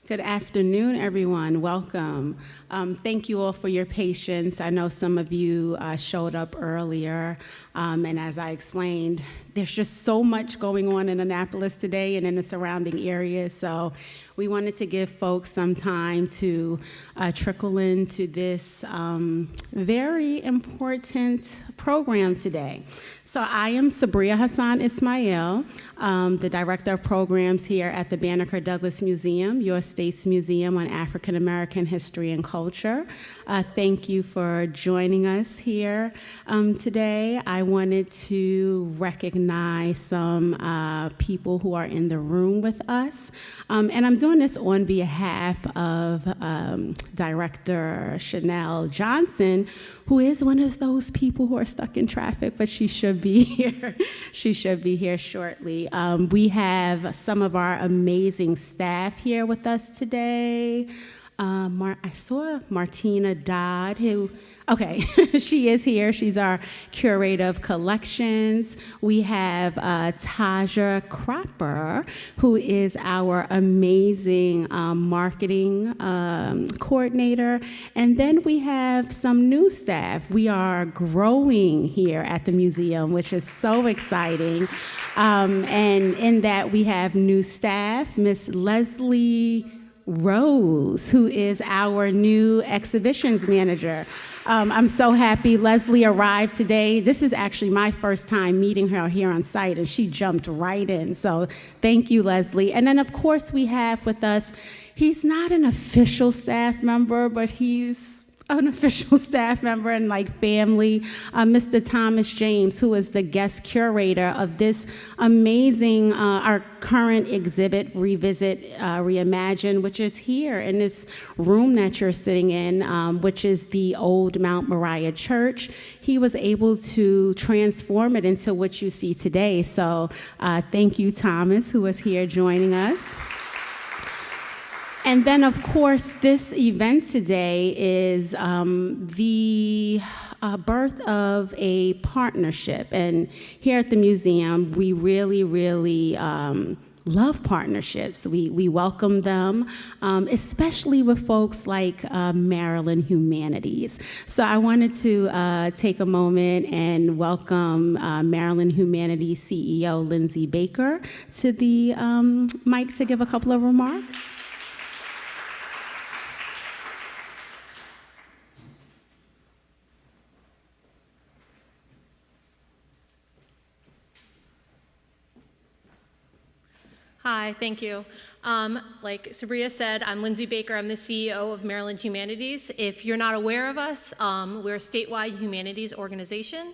Good afternoon, everyone. Welcome. Thank you all for your patience. I know some of you showed up earlier, and as I explained, there's just so much going on in Annapolis today and in the surrounding areas, so we wanted to give folks some time to trickle into this very important program today. So I am Sabria Hassan Ismail, the Director of Programs here at the Banneker-Douglass Museum, your state's museum on African American history and culture. Thank you for joining us here today. I wanted to recognize some people who are in the room with us, and I'm doing this on behalf of Director Chanel Johnson, who is one of those people who are stuck in traffic, but she should be here. She should be here shortly. We have some of our amazing staff here with us today. I saw Martina Dodd, who, okay, she is here. She's our curator of collections. We have Taja Cropper, who is our amazing marketing coordinator. And then we have some new staff. We are growing here at the museum, which is so exciting. And in that we have new staff, Miss Leslie Rose, who is our new exhibitions manager. I'm so happy Leslie arrived today. This is actually my first time meeting her here on site, and she jumped right in. So thank you, Leslie. And then, of course, we have with us, he's not an official staff member, but he's an official staff member and like family, Mr. Thomas James, who is the guest curator of this amazing, our current exhibit, Revisit, Reimagine, which is here in this room that you're sitting in, which is the old Mount Moriah Church. He was able to transform it into what you see today. So thank you, Thomas, who is here joining us. And then, of course, this event today is the birth of a partnership. And here at the museum, we really, really love partnerships. We welcome them, especially with folks like Maryland Humanities. So I wanted to take a moment and welcome Maryland Humanities CEO Lindsay Baker to the mic to give a couple of remarks. Hi, thank you. Like Sabria said, I'm Lindsay Baker. I'm the CEO of Maryland Humanities. If you're not aware of us, we're a statewide humanities organization.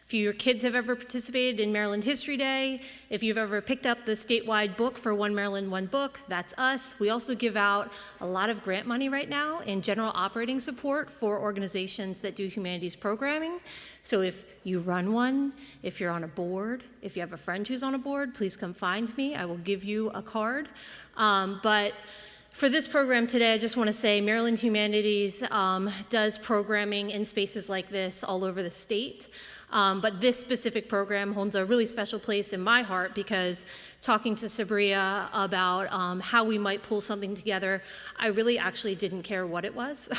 If your kids have ever participated in Maryland History Day, if you've ever picked up the statewide book for One Maryland, One Book, that's us. We also give out a lot of grant money right now in general operating support for organizations that do humanities programming. So if you run one, if you're on a board, if you have a friend who's on a board, please come find me. I will give you a card. But for this program today, I just want to say Maryland Humanities does programming in spaces like this all over the state. But this specific program holds a really special place in my heart because talking to Sabria about how we might pull something together, I really actually didn't care what it was,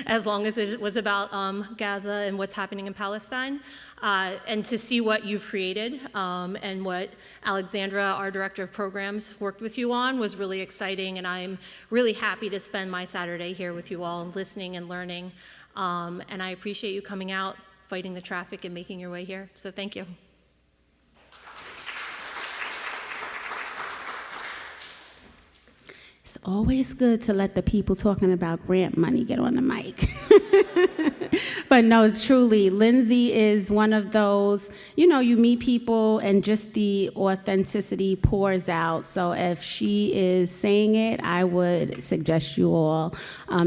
as long as it was about Gaza and what's happening in Palestine. And to see what you've created and what Alexandra, our Director of Programs, worked with you on was really exciting, and I'm really happy to spend my Saturday here with you all, listening and learning. And I appreciate you coming out, fighting the traffic and making your way here. So thank you. It's always good to let the people talking about grant money get on the mic. But no, truly, Lindsay is one of those, you know, you meet people and just the authenticity pours out. So if she is saying it, I would suggest you all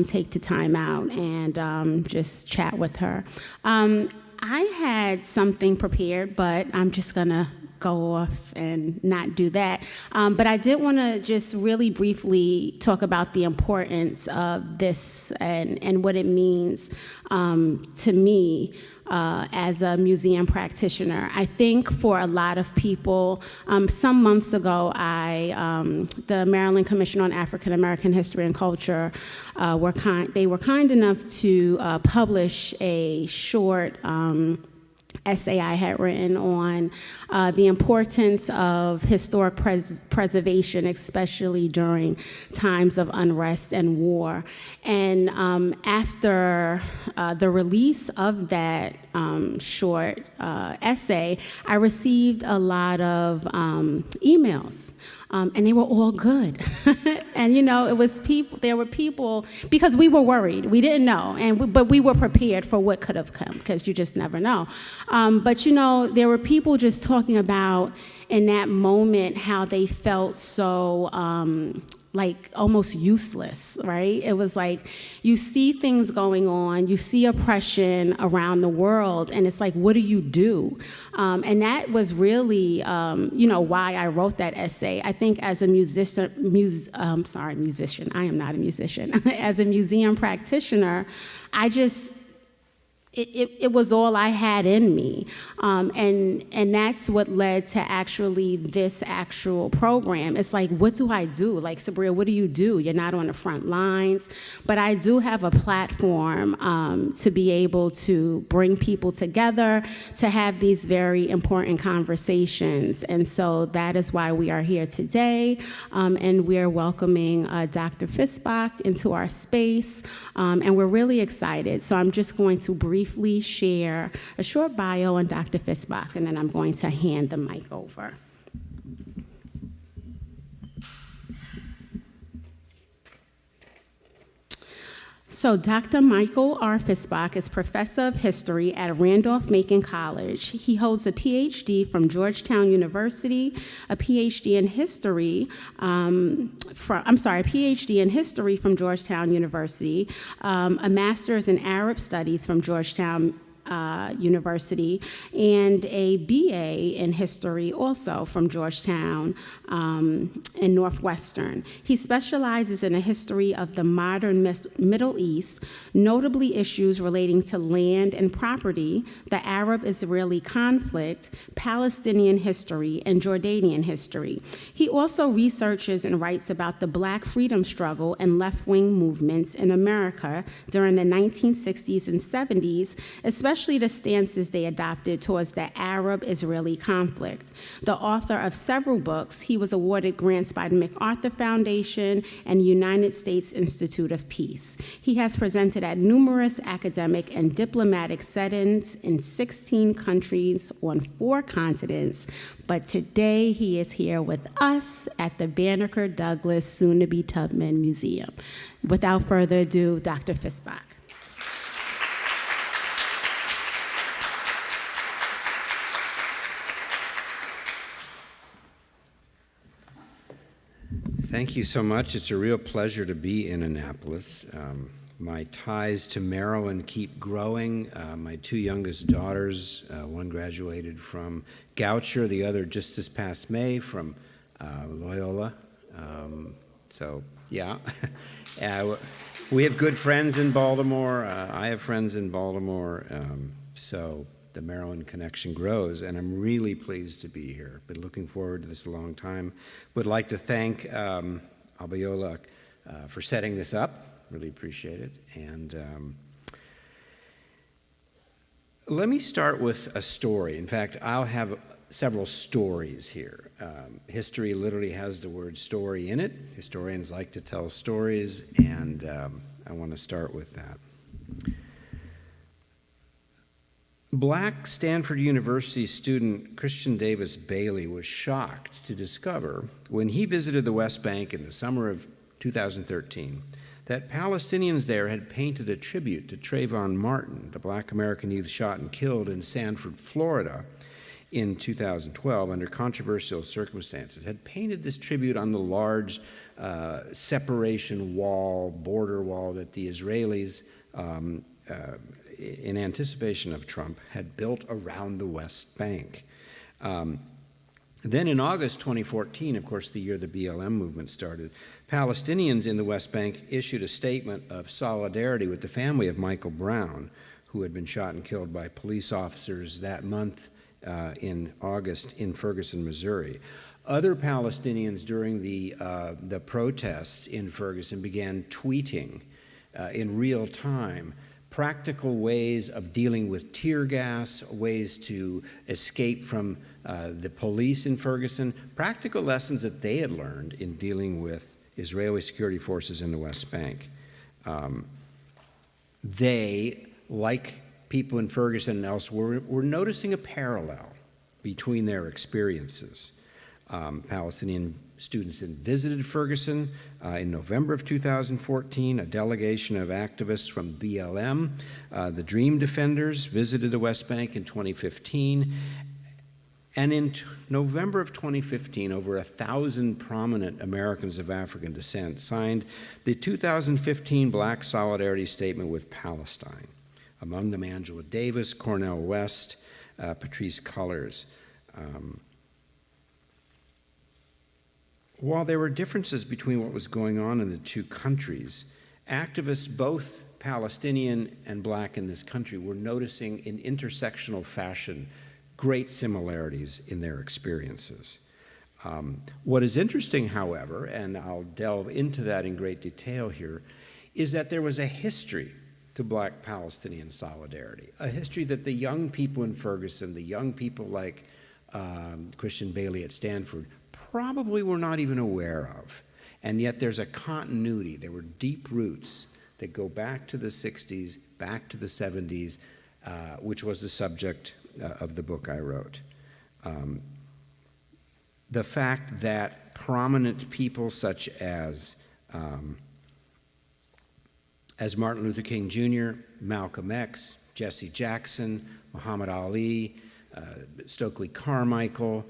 take the time out and just chat with her. I had something prepared, but I'm just gonna go off and not do that. But I did want to just really briefly talk about the importance of this and what it means to me as a museum practitioner. I think for a lot of people, some months ago, the Maryland Commission on African American History and Culture, they were kind enough to publish a short essay I had written on the importance of historic preservation, especially during times of unrest and war. And after the release of that short essay, I received a lot of emails. And they were all good. And it was there were people, because we were worried, we didn't know, but we were prepared for what could have come, because you just never know. But there were people just talking about in that moment how they felt so like almost useless, right? It was like you see things going on, you see oppression around the world, and it's like, what do you do? And that was really, why I wrote that essay. I think as a musician, I am not a musician. As a museum practitioner, it was all I had in me. And that's what led to actually this actual program. It's like, what do I do? Like, Sabria, what do you do? You're not on the front lines. But I do have a platform to be able to bring people together, to have these very important conversations. And so that is why we are here today. And we are welcoming Dr. Fischbach into our space. And we're really excited. So I'm just going to briefly share a short bio on Dr. Fischbach, and then I'm going to hand the mic over. So Dr. Michael R. Fischbach is professor of history at Randolph-Macon College. He holds a PhD from Georgetown University, a PhD in history from Georgetown University, a master's in Arab studies from Georgetown University, and a BA in history also from Georgetown and Northwestern. He specializes in a history of the modern Middle East, notably issues relating to land and property, the Arab-Israeli conflict, Palestinian history, and Jordanian history. He also researches and writes about the Black freedom struggle and left-wing movements in America during the 1960s and 70s, especially the stances they adopted towards the Arab-Israeli conflict. The author of several books, he was awarded grants by the MacArthur Foundation and United States Institute of Peace. He has presented at numerous academic and diplomatic settings in 16 countries on 4 continents, but today he is here with us at the Banneker-Douglass, soon-to-be-Tubman Museum. Without further ado, Dr. Fischbach. Thank you so much. It's a real pleasure to be in Annapolis. My ties to Maryland keep growing. My 2 youngest daughters, one graduated from Goucher, the other just this past May from Loyola. We have good friends in Baltimore. I have friends in Baltimore. So the Maryland connection grows, and I'm really pleased to be here. Been looking forward to this a long time. Would like to thank Abiola for setting this up. Really appreciate it. And let me start with a story. In fact, I'll have several stories here. History literally has the word story in it. Historians like to tell stories, and I want to start with that. Black Stanford University student Christian Davis Bailey was shocked to discover, when he visited the West Bank in the summer of 2013, that Palestinians there had painted a tribute to Trayvon Martin, the Black American youth shot and killed in Sanford, Florida in 2012 under controversial circumstances, had painted this tribute on the large separation wall, border wall that the Israelis in anticipation of Trump, had built around the West Bank. Then in August 2014, of course, the year the BLM movement started, Palestinians in the West Bank issued a statement of solidarity with the family of Michael Brown, who had been shot and killed by police officers that month in August in Ferguson, Missouri. Other Palestinians during the protests in Ferguson began tweeting in real time practical ways of dealing with tear gas, ways to escape from the police in Ferguson, practical lessons that they had learned in dealing with Israeli security forces in the West Bank. They, like people in Ferguson and elsewhere, were noticing a parallel between their experiences. Palestinian students had visited Ferguson in November of 2014. A delegation of activists from BLM, the Dream Defenders, visited the West Bank in 2015. And in November of 2015, over 1,000 prominent Americans of African descent signed the 2015 Black Solidarity Statement with Palestine. Among them, Angela Davis, Cornel West, Patrisse Cullors. While there were differences between what was going on in the two countries, activists, both Palestinian and Black in this country, were noticing in intersectional fashion great similarities in their experiences. What is interesting, however, and I'll delve into that in great detail here, is that there was a history to Black Palestinian solidarity, a history that the young people in Ferguson, the young people like Christian Bailey at Stanford, probably were not even aware of. And yet there's a continuity. There were deep roots that go back to the 60s, back to the 70s, which was the subject of the book I wrote. The fact that prominent people such as Martin Luther King Jr., Malcolm X, Jesse Jackson, Muhammad Ali, Stokely Carmichael,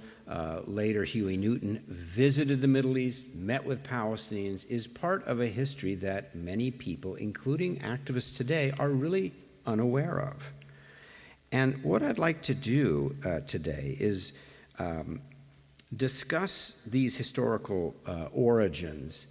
later Huey Newton, visited the Middle East, met with Palestinians, is part of a history that many people, including activists today, are really unaware of. And what I'd like to do today is discuss these historical origins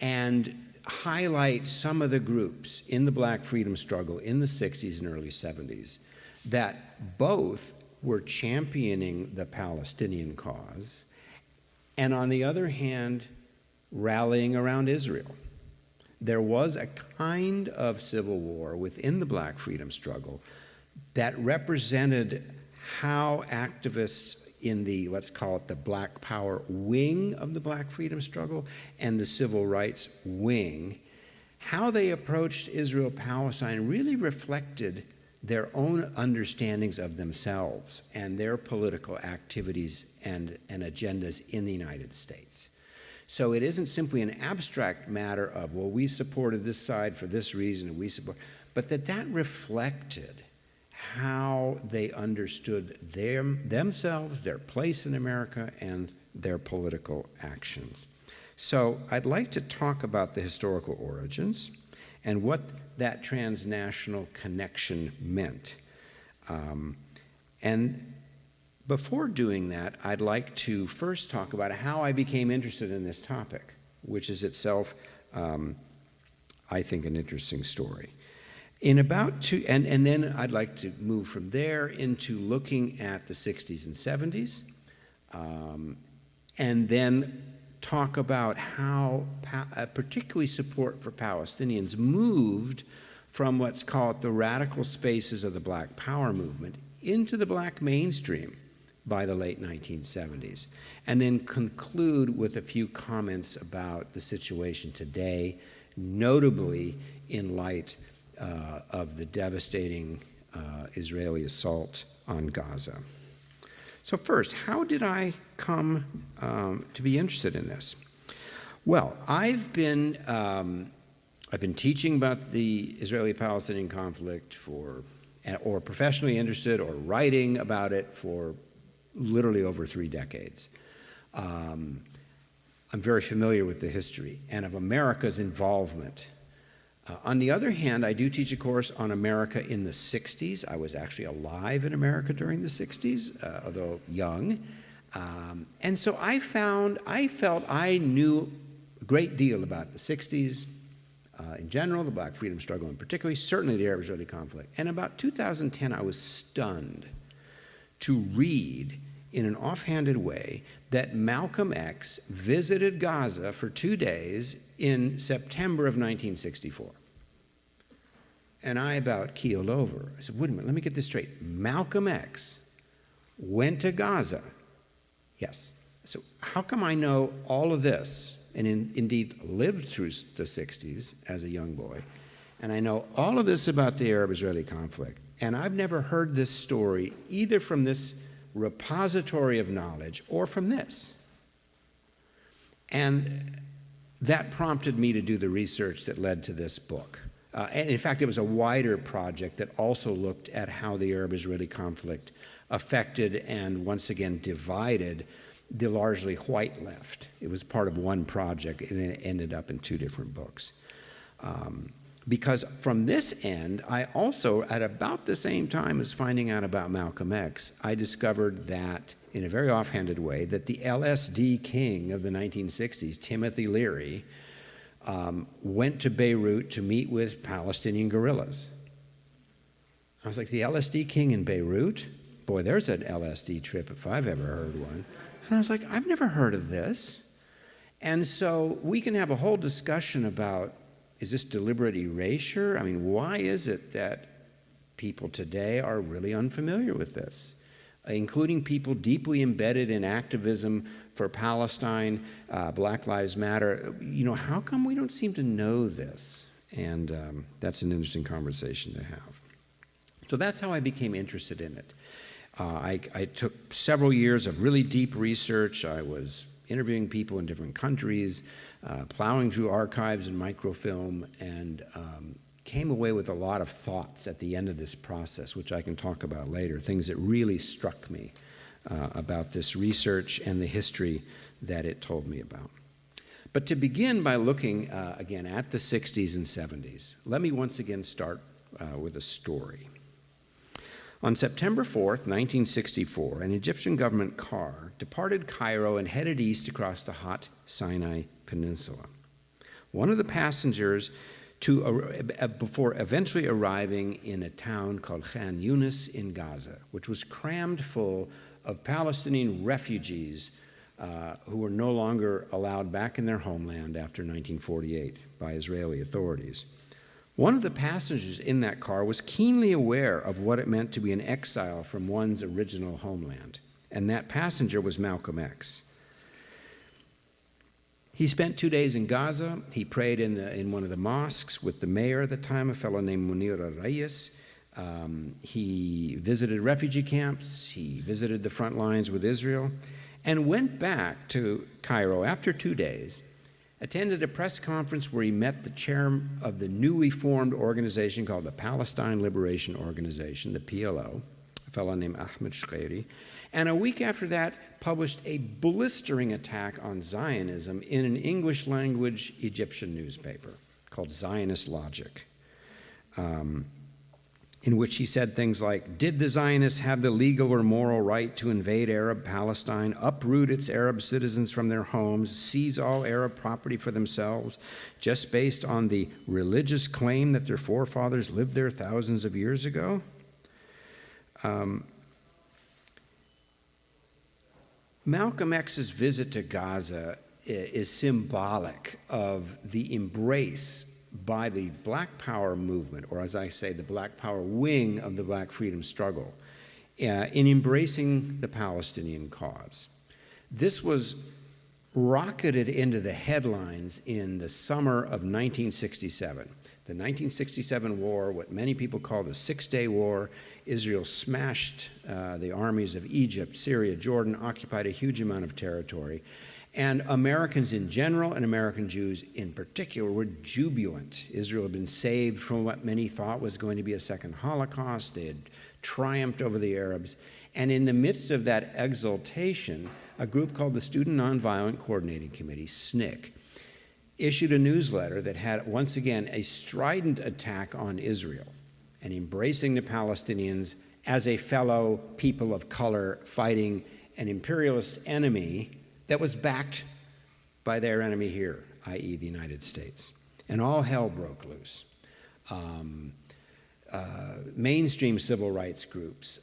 and highlight some of the groups in the Black freedom struggle in the 60s and early 70s that both were championing the Palestinian cause and, on the other hand, rallying around Israel. There was a kind of civil war within the Black freedom struggle that represented how activists in the, let's call it the Black Power wing of the Black freedom struggle and the civil rights wing, how they approached Israel-Palestine really reflected their own understandings of themselves and their political activities and agendas in the United States. So it isn't simply an abstract matter of, well, we supported this side for this reason, and we support, but that reflected how they understood themselves, their place in America, and their political actions. So I'd like to talk about the historical origins and what that transnational connection meant. And before doing that, I'd like to first talk about how I became interested in this topic, which is itself, I think, an interesting story. And then I'd like to move from there into looking at the 60s and 70s, and then talk about how particularly support for Palestinians moved from what's called the radical spaces of the Black Power movement into the Black mainstream by the late 1970s, and then conclude with a few comments about the situation today, notably in light of the devastating Israeli assault on Gaza. So first, how did I come to be interested in this? Well, I've been teaching about the Israeli-Palestinian conflict or professionally interested or writing about it for literally over 3 decades. I'm very familiar with the history and of America's involvement. On the other hand, I do teach a course on America in the 60s. I was actually alive in America during the 60s, although young. And so I felt I knew a great deal about the 60s in general, the Black freedom struggle in particular, certainly the Arab-Israeli conflict. And about 2010, I was stunned to read in an offhanded way that Malcolm X visited Gaza for 2 days in September of 1964. And I about keeled over. I said, wait a minute, let me get this straight. Malcolm X went to Gaza. Yes. So how come I know all of this, and indeed lived through the 60s as a young boy, and I know all of this about the Arab-Israeli conflict, and I've never heard this story either from this repository of knowledge or from this? And that prompted me to do the research that led to this book. And in fact, it was a wider project that also looked at how the Arab-Israeli conflict affected and once again divided the largely white left. It was part of one project, and it ended up in 2 different books. Because from this end, I also, at about the same time as finding out about Malcolm X, I discovered that, in a very offhanded way, that the LSD king of the 1960s, Timothy Leary, went to Beirut to meet with Palestinian guerrillas. I was like, the LSD king in Beirut? Boy, there's an LSD trip if I've ever heard one. And I was like, I've never heard of this. And so we can have a whole discussion about, is this deliberate erasure? I mean, why is it that people today are really unfamiliar with this, including people deeply embedded in activism for Palestine, Black Lives Matter? You know, how come we don't seem to know this? And that's an interesting conversation to have. So that's how I became interested in it. I took several years of really deep research. I was interviewing people in different countries, plowing through archives and microfilm, and came away with a lot of thoughts at the end of this process, which I can talk about later, things that really struck me about this research and the history that it told me about. But to begin by looking again at the 60s and 70s, let me once again start with a story. On September 4th, 1964, an Egyptian government car departed Cairo and headed east across the hot Sinai Peninsula. One of the passengers, before eventually arriving in a town called Khan Yunis in Gaza, which was crammed full of Palestinian refugees who were no longer allowed back in their homeland after 1948 by Israeli authorities. One of the passengers in that car was keenly aware of what it meant to be an exile from one's original homeland, and that passenger was Malcolm X. He spent 2 days in Gaza. He prayed in one of the mosques with the mayor at the time, a fellow named Darraj. He visited refugee camps. He visited the front lines with Israel, and went back to Cairo after 2 days, attended a press conference where he met the chair of the newly formed organization called the Palestine Liberation Organization, the PLO, a fellow named Ahmed Shqairi, and a week after that published a blistering attack on Zionism in an English-language Egyptian newspaper called Zionist Logic, in which he said things like, did the Zionists have the legal or moral right to invade Arab Palestine, uproot its Arab citizens from their homes, seize all Arab property for themselves, just based on the religious claim that their forefathers lived there thousands of years ago? Malcolm X's visit to Gaza is symbolic of the embrace by the Black Power movement, or as I say, the Black Power wing of the Black freedom struggle, in embracing the Palestinian cause. This was rocketed into the headlines in the summer of 1967. The 1967 war, what many people call the Six-Day War, Israel smashed the armies of Egypt, Syria, Jordan, occupied a huge amount of territory. And Americans in general, and American Jews in particular, were jubilant. Israel had been saved from what many thought was going to be a second Holocaust. They had triumphed over the Arabs. And in the midst of that exultation, a group called the Student Nonviolent Coordinating Committee, SNCC, issued a newsletter that had, once again, a strident attack on Israel and embracing the Palestinians as a fellow people of color fighting an imperialist enemy that was backed by their enemy here, i.e. the United States. And all hell broke loose. Mainstream civil rights groups,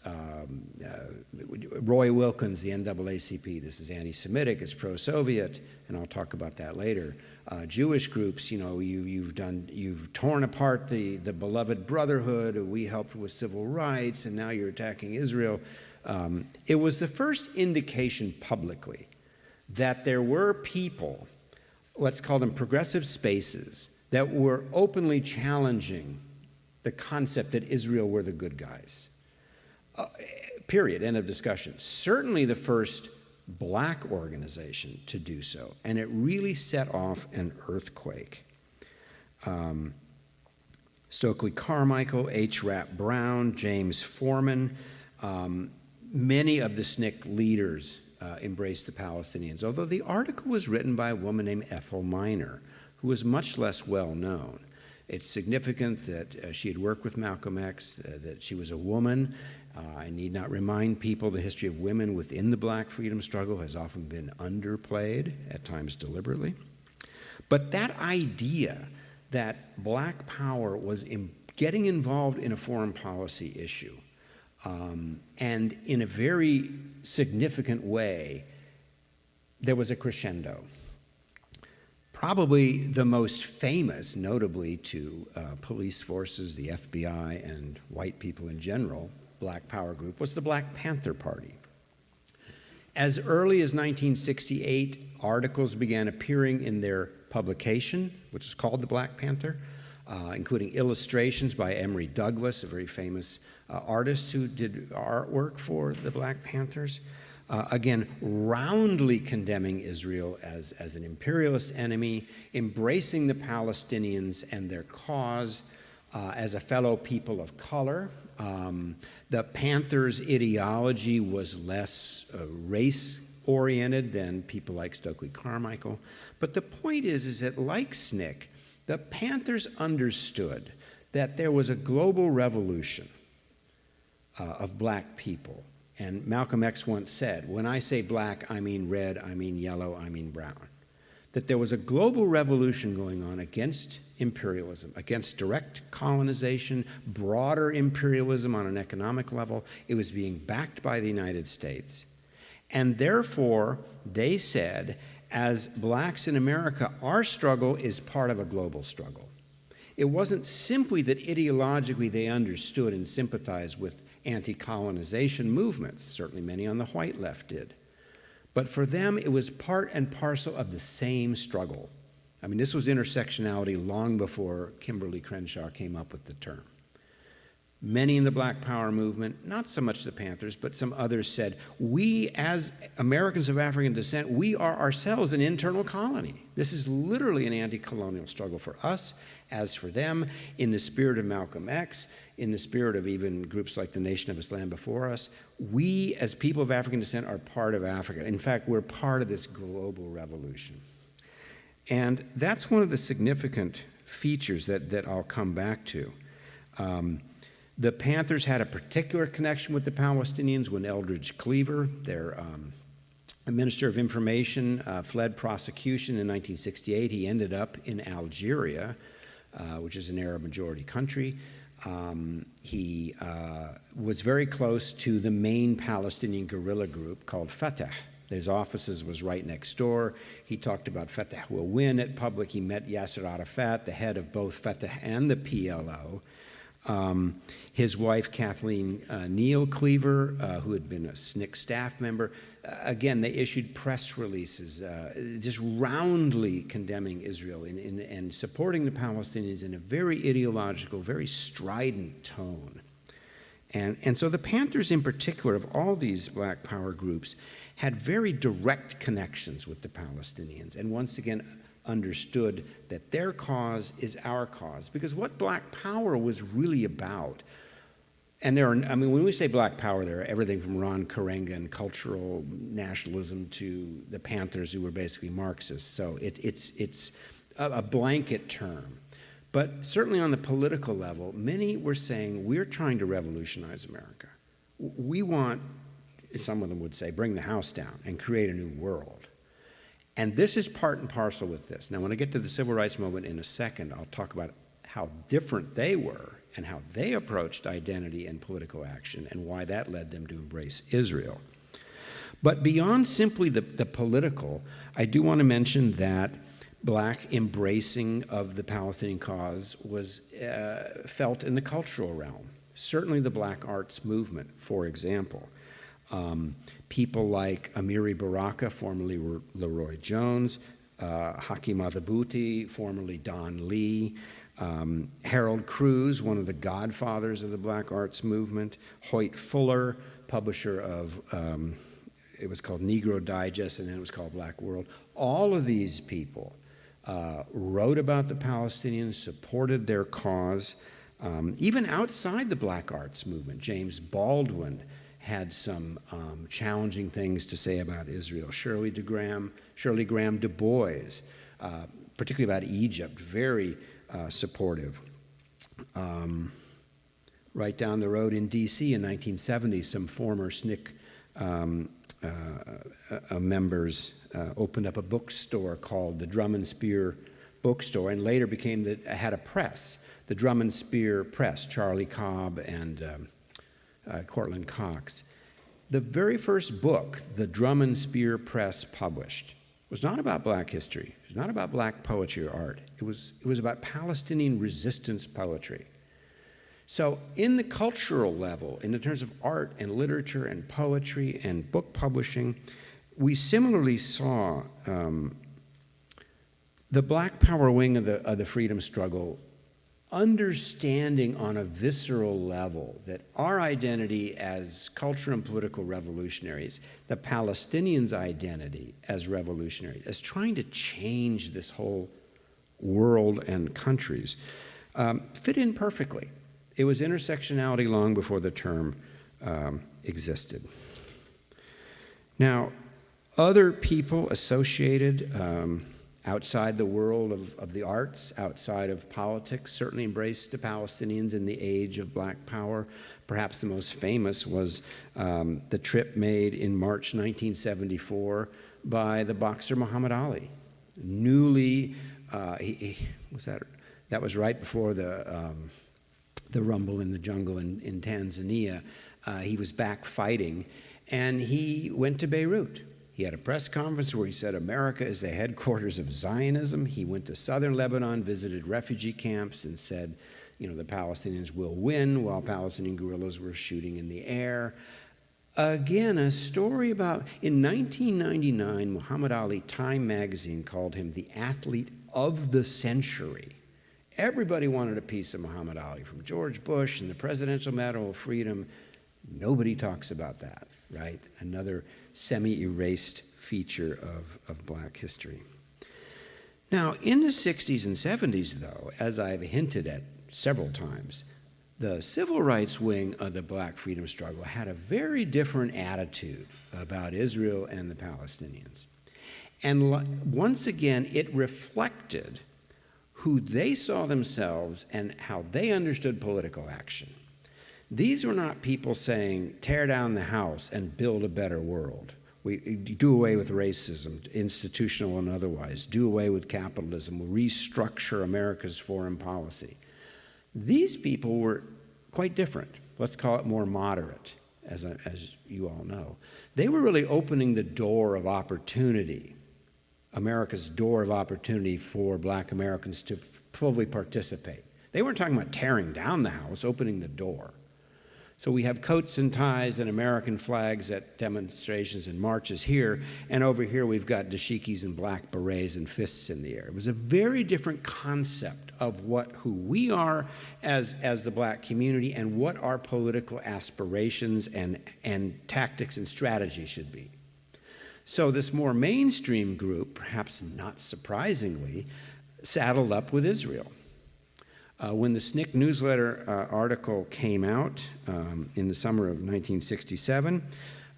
Roy Wilkins, the NAACP, this is anti-Semitic, it's pro-Soviet, and I'll talk about that later. Jewish groups, you know, you've torn apart the beloved brotherhood, we helped with civil rights, and now you're attacking Israel. It was the first indication publicly that there were people, let's call them progressive spaces, that were openly challenging the concept that Israel were the good guys. Period, end of discussion. Certainly the first black organization to do so, and it really set off an earthquake. Stokely Carmichael, H. Rap Brown, James Foreman, many of the SNCC leaders embraced the Palestinians, although the article was written by a woman named Ethel Minor, who was much less well known. It's significant that she had worked with Malcolm X, that she was a woman. I need not remind people the history of women within the black freedom struggle has often been underplayed, at times deliberately. But that idea that black power was getting involved in a foreign policy issue, and in a very significant way, there was a crescendo. Probably the most famous, notably to police forces, the FBI, and white people in general, Black Power group, was the Black Panther Party. As early as 1968, articles began appearing in their publication, which is called the Black Panther, including illustrations by Emory Douglas, a very famous artist who did artwork for the Black Panthers. Again, roundly condemning Israel as an imperialist enemy, embracing the Palestinians and their cause as a fellow people of color. The Panthers' ideology was less race-oriented than people like Stokely Carmichael. But the point is that, like SNCC, the Panthers understood that there was a global revolution of black people. And Malcolm X once said, when I say black, I mean red, I mean yellow, I mean brown. That there was a global revolution going on against imperialism, against direct colonization, broader imperialism on an economic level. It was being backed by the United States. And therefore, they said, as blacks in America, our struggle is part of a global struggle. It wasn't simply that ideologically they understood and sympathized with anti-colonization movements. Certainly many on the white left did. But for them, it was part and parcel of the same struggle. I mean, this was intersectionality long before Kimberly Crenshaw came up with the term. Many in the Black Power movement, not so much the Panthers, but some others said, we as Americans of African descent, we are ourselves an internal colony. This is literally an anti-colonial struggle for us, as for them, in the spirit of Malcolm X, in the spirit of even groups like the Nation of Islam before us. We, as people of African descent, are part of Africa. In fact, we're part of this global revolution. And that's one of the significant features that I'll come back to. The Panthers had a particular connection with the Palestinians when Eldridge Cleaver, their Minister of Information, fled prosecution in 1968. He ended up in Algeria, which is an Arab-majority country. He was very close to the main Palestinian guerrilla group called Fatah. His offices was right next door. He talked about Fatah will win at public. He met Yasser Arafat, the head of both Fatah and the PLO. His wife, Kathleen Neal Cleaver, who had been a SNCC staff member, again, they issued press releases just roundly condemning Israel and supporting the Palestinians in a very ideological, very strident tone. And so the Panthers in particular, of all these Black Power groups, had very direct connections with the Palestinians, and once again understood that their cause is our cause. Because what Black Power was really about, and there are, I mean, when we say Black Power, there are everything from Ron Karenga and cultural nationalism to the Panthers, who were basically Marxists. So it's a blanket term. But certainly on the political level, many were saying, we're trying to revolutionize America. We want some of them would say, bring the house down and create a new world. And this is part and parcel with this. Now, when I get to the civil rights movement in a second, I'll talk about how different they were and how they approached identity and political action and why that led them to embrace Israel. But beyond simply the political, I do want to mention that Black embracing of the Palestinian cause was felt in the cultural realm. Certainly the Black arts movement, for example. People like Amiri Baraka, formerly Leroy Jones, Hakeem Adhabuti, formerly Don Lee, Harold Cruz, one of the godfathers of the Black arts movement, Hoyt Fuller, publisher of, it was called Negro Digest and then it was called Black World. All of these people wrote about the Palestinians, supported their cause. Even outside the Black arts movement, James Baldwin had some challenging things to say about Israel. Shirley Graham Du Bois, particularly about Egypt, very supportive. Right down the road in D.C. in 1970, some former SNCC members opened up a bookstore called the Drum and Spear Bookstore, and later had a press, the Drum and Spear Press, Charlie Cobb and Cortland Cox. The very first book the Drum and Spear Press published was not about Black history. It was not about Black poetry or art. It was about Palestinian resistance poetry. So in the cultural level, in the terms of art and literature and poetry and book publishing, we similarly saw the Black Power wing of the freedom struggle understanding on a visceral level that our identity as cultural and political revolutionaries, the Palestinians' identity as revolutionaries, as trying to change this whole world and countries, fit in perfectly. It was intersectionality long before the term existed. Now, other people associated outside the world of the arts, outside of politics, certainly embraced the Palestinians in the age of Black Power. Perhaps the most famous was the trip made in March 1974 by the boxer Muhammad Ali. Newly, that was right before the rumble in the jungle in Tanzania. He was back fighting, and he went to Beirut. He had a press conference where he said America is the headquarters of Zionism. He went to southern Lebanon, visited refugee camps, and said, you know, the Palestinians will win while Palestinian guerrillas were shooting in the air. Again, a story about, in 1999, Muhammad Ali, Time magazine called him the athlete of the century. Everybody wanted a piece of Muhammad Ali, from George Bush and the Presidential Medal of Freedom. Nobody talks about that, right? Another semi-erased feature of Black history. Now, in the 60s and 70s, though, as I've hinted at several times, the civil rights wing of the Black freedom struggle had a very different attitude about Israel and the Palestinians. And once again, it reflected who they saw themselves and how they understood political action. These were not people saying, tear down the house and build a better world. We do away with racism, institutional and otherwise, do away with capitalism, restructure America's foreign policy. These people were quite different. Let's call it more moderate, as you all know. They were really opening the door of opportunity, America's door of opportunity for Black Americans to fully participate. They weren't talking about tearing down the house, opening the door. So we have coats and ties and American flags at demonstrations and marches here, and over here we've got dashikis and black berets and fists in the air. It was a very different concept of who we are as the Black community and what our political aspirations and tactics and strategy should be. So this more mainstream group, perhaps not surprisingly, saddled up with Israel. When the SNCC newsletter article came out in the summer of 1967,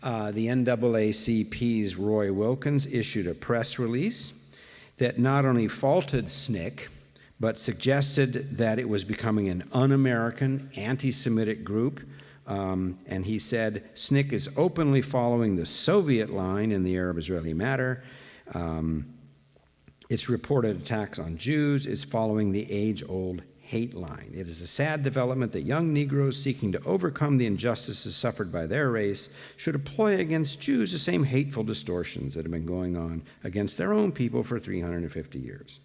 the NAACP's Roy Wilkins issued a press release that not only faulted SNCC, but suggested that it was becoming an un-American, anti-Semitic group And he said, SNCC is openly following the Soviet line in the Arab-Israeli matter. Its reported attacks on Jews is following the age-old hate line. It is a sad development that young Negroes seeking to overcome the injustices suffered by their race should employ against Jews the same hateful distortions that have been going on against their own people for 350 years.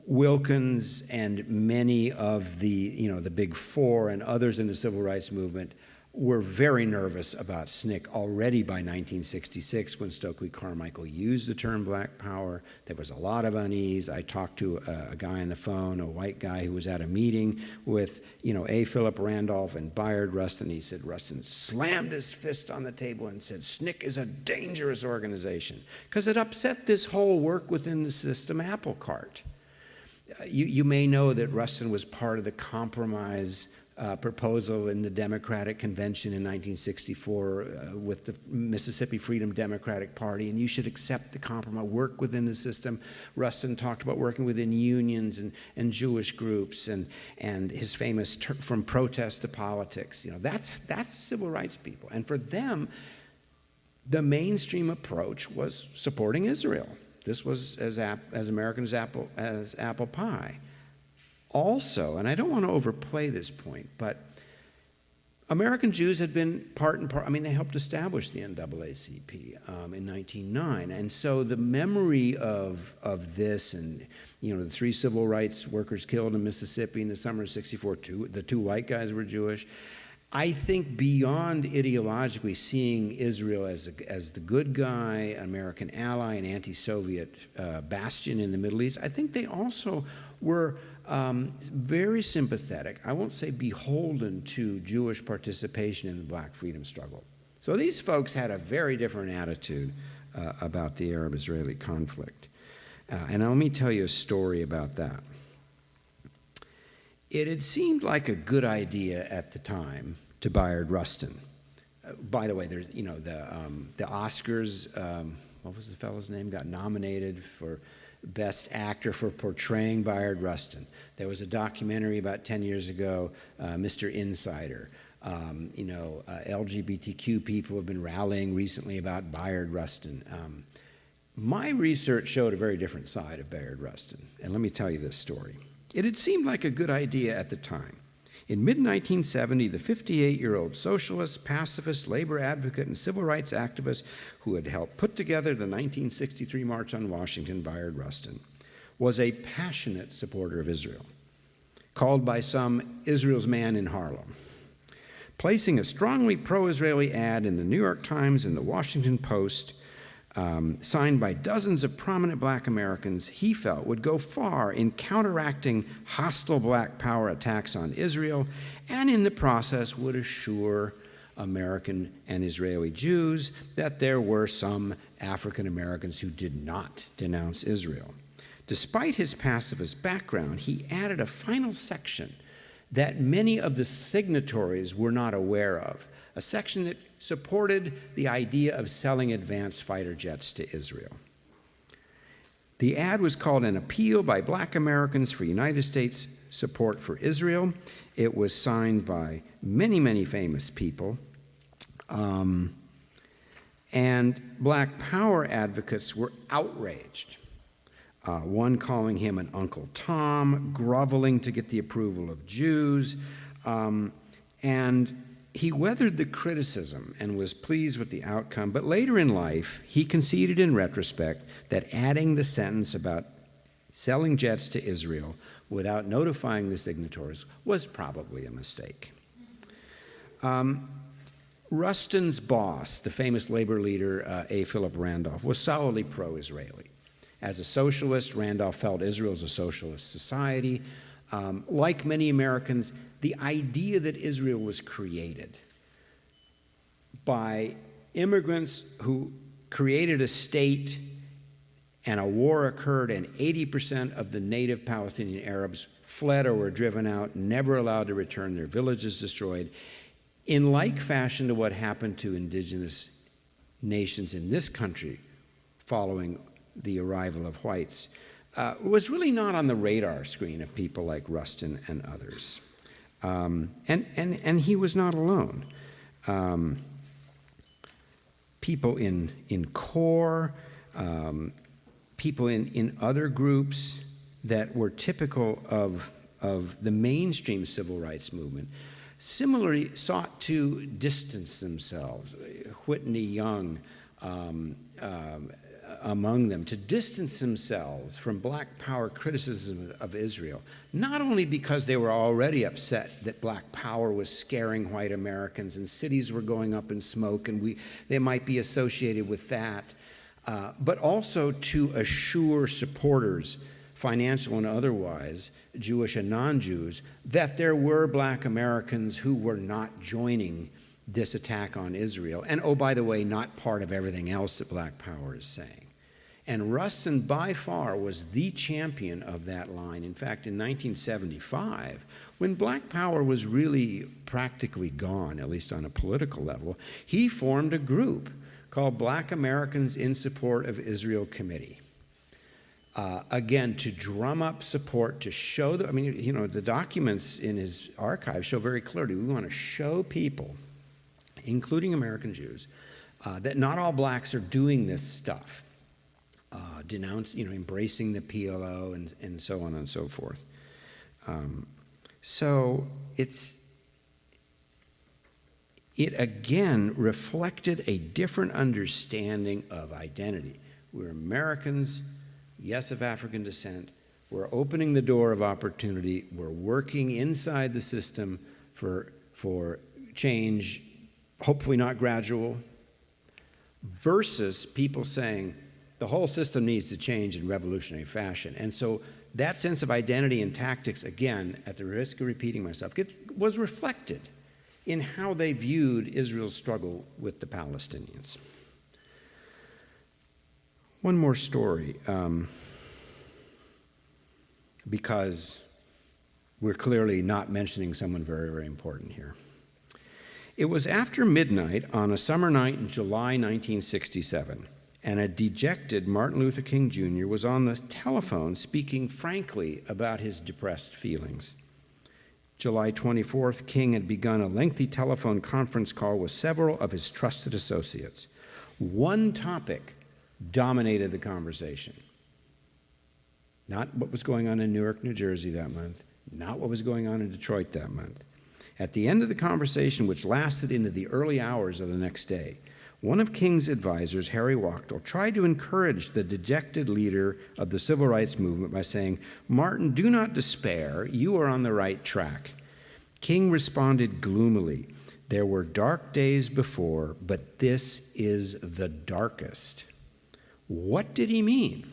Wilkins and many of the Big Four and others in the civil rights movement were very nervous about SNCC already by 1966 when Stokely Carmichael used the term Black Power. There was a lot of unease. I talked to a guy on the phone, a white guy who was at a meeting with A. Philip Randolph and Bayard Rustin. He said Rustin slammed his fist on the table and said SNCC is a dangerous organization because it upset this whole work within the system apple cart. You may know that Rustin was part of the compromise proposal in the Democratic Convention in 1964 with the Mississippi Freedom Democratic Party, and you should accept the compromise, work within the system. Rustin talked about working within unions and Jewish groups, and his famous from protest to politics. That's civil rights people. And for them, the mainstream approach was supporting Israel. This was as American as apple pie. Also, and I don't want to overplay this point, but American Jews had been part and part. They helped establish the NAACP in 1909, and so the memory of this and the 3 civil rights workers killed in Mississippi in the summer of '64. The 2 white guys were Jewish. I think beyond ideologically seeing Israel as the good guy, American ally, and anti-Soviet bastion in the Middle East, I think they also were very sympathetic, I won't say beholden to Jewish participation in the Black freedom struggle. So these folks had a very different attitude about the Arab-Israeli conflict. And let me tell you a story about that. It had seemed like a good idea at the time to Bayard Rustin. By the way, there's the Oscars. What was the fellow's name? Got nominated for Best Actor for portraying Bayard Rustin. There was a documentary about 10 years ago, Mr. Insider. LGBTQ people have been rallying recently about Bayard Rustin. My research showed a very different side of Bayard Rustin, and let me tell you this story. It had seemed like a good idea at the time. In mid-1970, the 58-year-old socialist, pacifist, labor advocate, and civil rights activist who had helped put together the 1963 March on Washington, Bayard Rustin, was a passionate supporter of Israel, called by some Israel's man in Harlem. Placing a strongly pro-Israeli ad in the New York Times and the Washington Post, signed by dozens of prominent Black Americans, he felt would go far in counteracting hostile Black power attacks on Israel, and in the process would assure American and Israeli Jews that there were some African Americans who did not denounce Israel. Despite his pacifist background, he added a final section that many of the signatories were not aware of, a section that supported the idea of selling advanced fighter jets to Israel. The ad was called An Appeal by Black Americans for United States Support for Israel. It was signed by many, many famous people. And Black Power advocates were outraged. One calling him an Uncle Tom, groveling to get the approval of Jews. And he weathered the criticism and was pleased with the outcome, but later in life, he conceded in retrospect that adding the sentence about selling jets to Israel without notifying the signatories was probably a mistake. Rustin's boss, the famous labor leader A. Philip Randolph, was solidly pro-Israeli. As a socialist, Randolph felt Israel is a socialist society. Like many Americans, the idea that Israel was created by immigrants who created a state and a war occurred and 80% of the native Palestinian Arabs fled or were driven out, never allowed to return, their villages destroyed, in like fashion to what happened to indigenous nations in this country following the arrival of whites, was really not on the radar screen of people like Rustin and others. And he was not alone. People in CORE, people in other groups that were typical of the mainstream civil rights movement similarly sought to distance themselves. Whitney Young among them, to distance themselves from Black Power criticism of Israel, not only because they were already upset that Black Power was scaring white Americans and cities were going up in smoke and they might be associated with that, but also to assure supporters, financial and otherwise, Jewish and non-Jews, that there were Black Americans who were not joining this attack on Israel, and oh, by the way, not part of everything else that Black Power is saying. And Rustin, by far, was the champion of that line. In fact, in 1975, when Black Power was really practically gone, at least on a political level, he formed a group called Black Americans in Support of Israel Committee. Again, to drum up support, to show the documents in his archive show very clearly, we want to show people, including American Jews, that not all blacks are doing this stuff. Embracing the PLO and so on and so forth. So it again reflected a different understanding of identity. We're Americans, yes, of African descent. We're opening the door of opportunity. We're working inside the system for change, hopefully not gradual, versus people saying, the whole system needs to change in revolutionary fashion. And so that sense of identity and tactics, again, at the risk of repeating myself, was reflected in how they viewed Israel's struggle with the Palestinians. One more story, because we're clearly not mentioning someone very, very important here. It was after midnight on a summer night in July 1967, and a dejected Martin Luther King Jr. was on the telephone speaking frankly about his depressed feelings. July 24th, King had begun a lengthy telephone conference call with several of his trusted associates. One topic dominated the conversation. Not what was going on in Newark, New Jersey that month, not what was going on in Detroit that month. At the end of the conversation, which lasted into the early hours of the next day, one of King's advisors, Harry Wachtel, tried to encourage the dejected leader of the civil rights movement by saying, "Martin, do not despair. You are on the right track." King responded gloomily, "There were dark days before, but this is the darkest." What did he mean?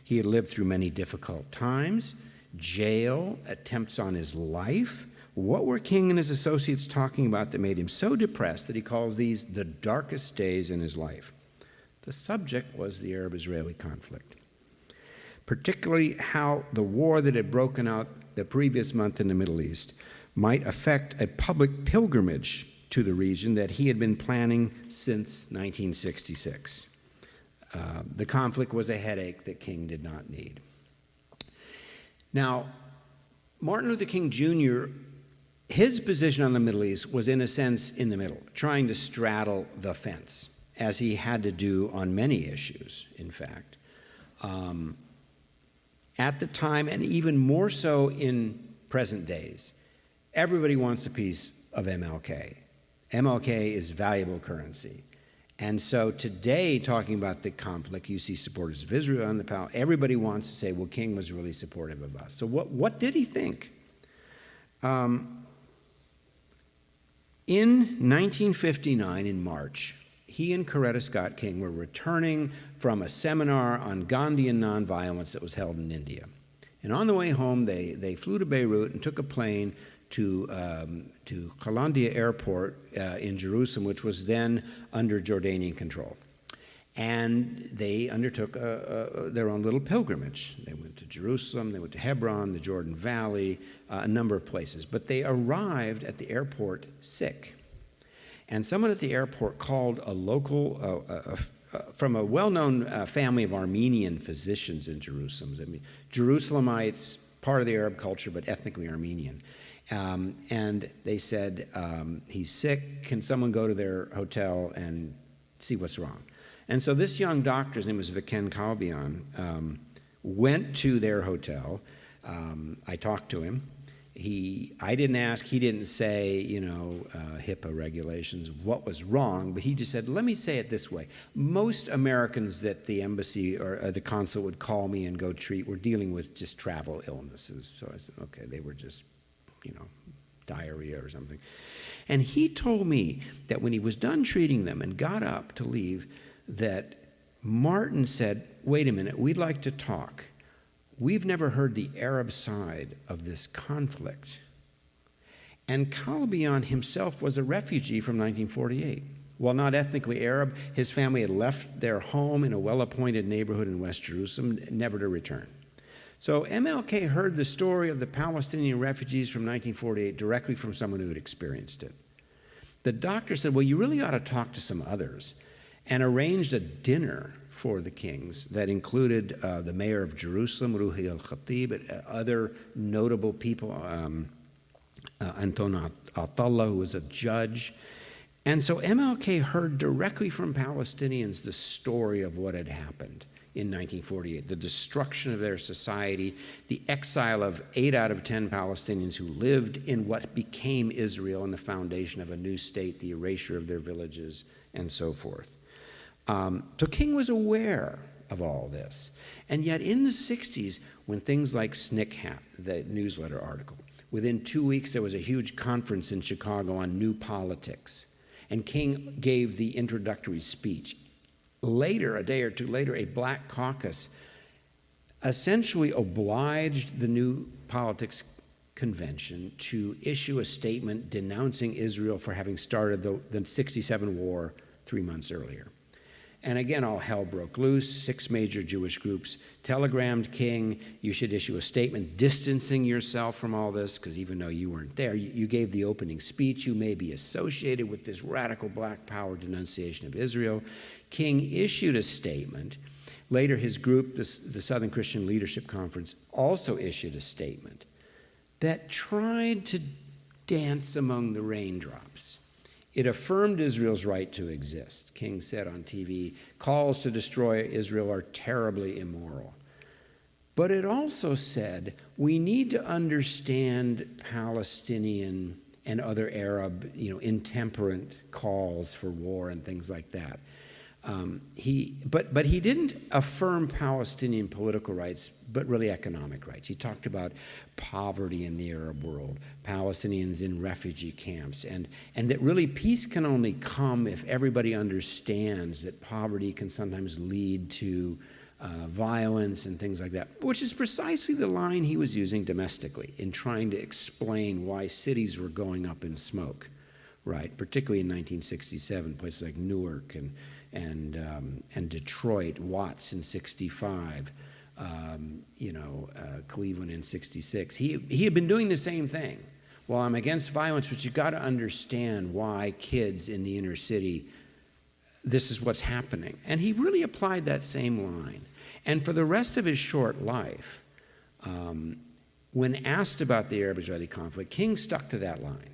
He had lived through many difficult times, jail, attempts on his life. What were King and his associates talking about that made him so depressed that he called these the darkest days in his life? The subject was the Arab-Israeli conflict, particularly how the war that had broken out the previous month in the Middle East might affect a public pilgrimage to the region that he had been planning since 1966. The conflict was a headache that King did not need. Now, Martin Luther King Jr., his position on the Middle East was, in a sense, in the middle, trying to straddle the fence, as he had to do on many issues, in fact. At the time, and even more so in present days, everybody wants a piece of MLK. MLK is valuable currency. And so today, talking about the conflict, you see supporters of Israel and the Palestinians. Everybody wants to say, well, King was really supportive of us. So what did he think? In 1959, in March, he and Coretta Scott King were returning from a seminar on Gandhian nonviolence that was held in India. And on the way home, they flew to Beirut and took a plane to Qalandia Airport in Jerusalem, which was then under Jordanian control. And they undertook their own little pilgrimage. They went to Jerusalem, they went to Hebron, the Jordan Valley, a number of places. But they arrived at the airport sick. And someone at the airport called a local, from a well-known family of Armenian physicians in Jerusalem. I mean, Jerusalemites, part of the Arab culture, but ethnically Armenian. And they said, he's sick. Can someone go to their hotel and see what's wrong? And so this young doctor, his name was Viken Kalbian, went to their hotel. I talked to him. I didn't ask, he didn't say, HIPAA regulations, what was wrong, but he just said, let me say it this way. Most Americans that the embassy or the consulate would call me and go treat were dealing with just travel illnesses. So I said, okay, they were just, diarrhea or something. And he told me that when he was done treating them and got up to leave, that Martin said, wait a minute, we'd like to talk. We've never heard the Arab side of this conflict. And Kalbian himself was a refugee from 1948. While not ethnically Arab, his family had left their home in a well-appointed neighborhood in West Jerusalem, never to return. So MLK heard the story of the Palestinian refugees from 1948 directly from someone who had experienced it. The doctor said, well, you really ought to talk to some others, and arranged a dinner for the kings that included the mayor of Jerusalem, Ruhi al-Khatib, other notable people, Anton Atallah, who was a judge. And so MLK heard directly from Palestinians the story of what had happened in 1948, the destruction of their society, the exile of 8 out of 10 Palestinians who lived in what became Israel and the foundation of a new state, the erasure of their villages, and so forth. So King was aware of all this. And yet in the 60s, when things like SNCC, the newsletter article, within 2 weeks there was a huge conference in Chicago on new politics, and King gave the introductory speech. Later, a day or two later, a Black caucus essentially obliged the New Politics Convention to issue a statement denouncing Israel for having started the 67 war 3 months earlier. And again, all hell broke loose. 6 major Jewish groups telegrammed King, you should issue a statement distancing yourself from all this, because even though you weren't there, you gave the opening speech, you may be associated with this radical Black power denunciation of Israel. King issued a statement. Later, his group, the Southern Christian Leadership Conference, also issued a statement that tried to dance among the raindrops. It affirmed Israel's right to exist. King said on TV, calls to destroy Israel are terribly immoral. But it also said, we need to understand Palestinian and other Arab, intemperate calls for war and things like that. But he didn't affirm Palestinian political rights, but really economic rights. He talked about poverty in the Arab world, Palestinians in refugee camps, and that really peace can only come if everybody understands that poverty can sometimes lead to violence and things like that, which is precisely the line he was using domestically in trying to explain why cities were going up in smoke, right? Particularly in 1967, places like Newark and Detroit, Watts in 65, Cleveland in 66. He had been doing the same thing. Well, I'm against violence, but you've got to understand why kids in the inner city, this is what's happening. And he really applied that same line. And for the rest of his short life, when asked about the Arab-Israeli conflict, King stuck to that line.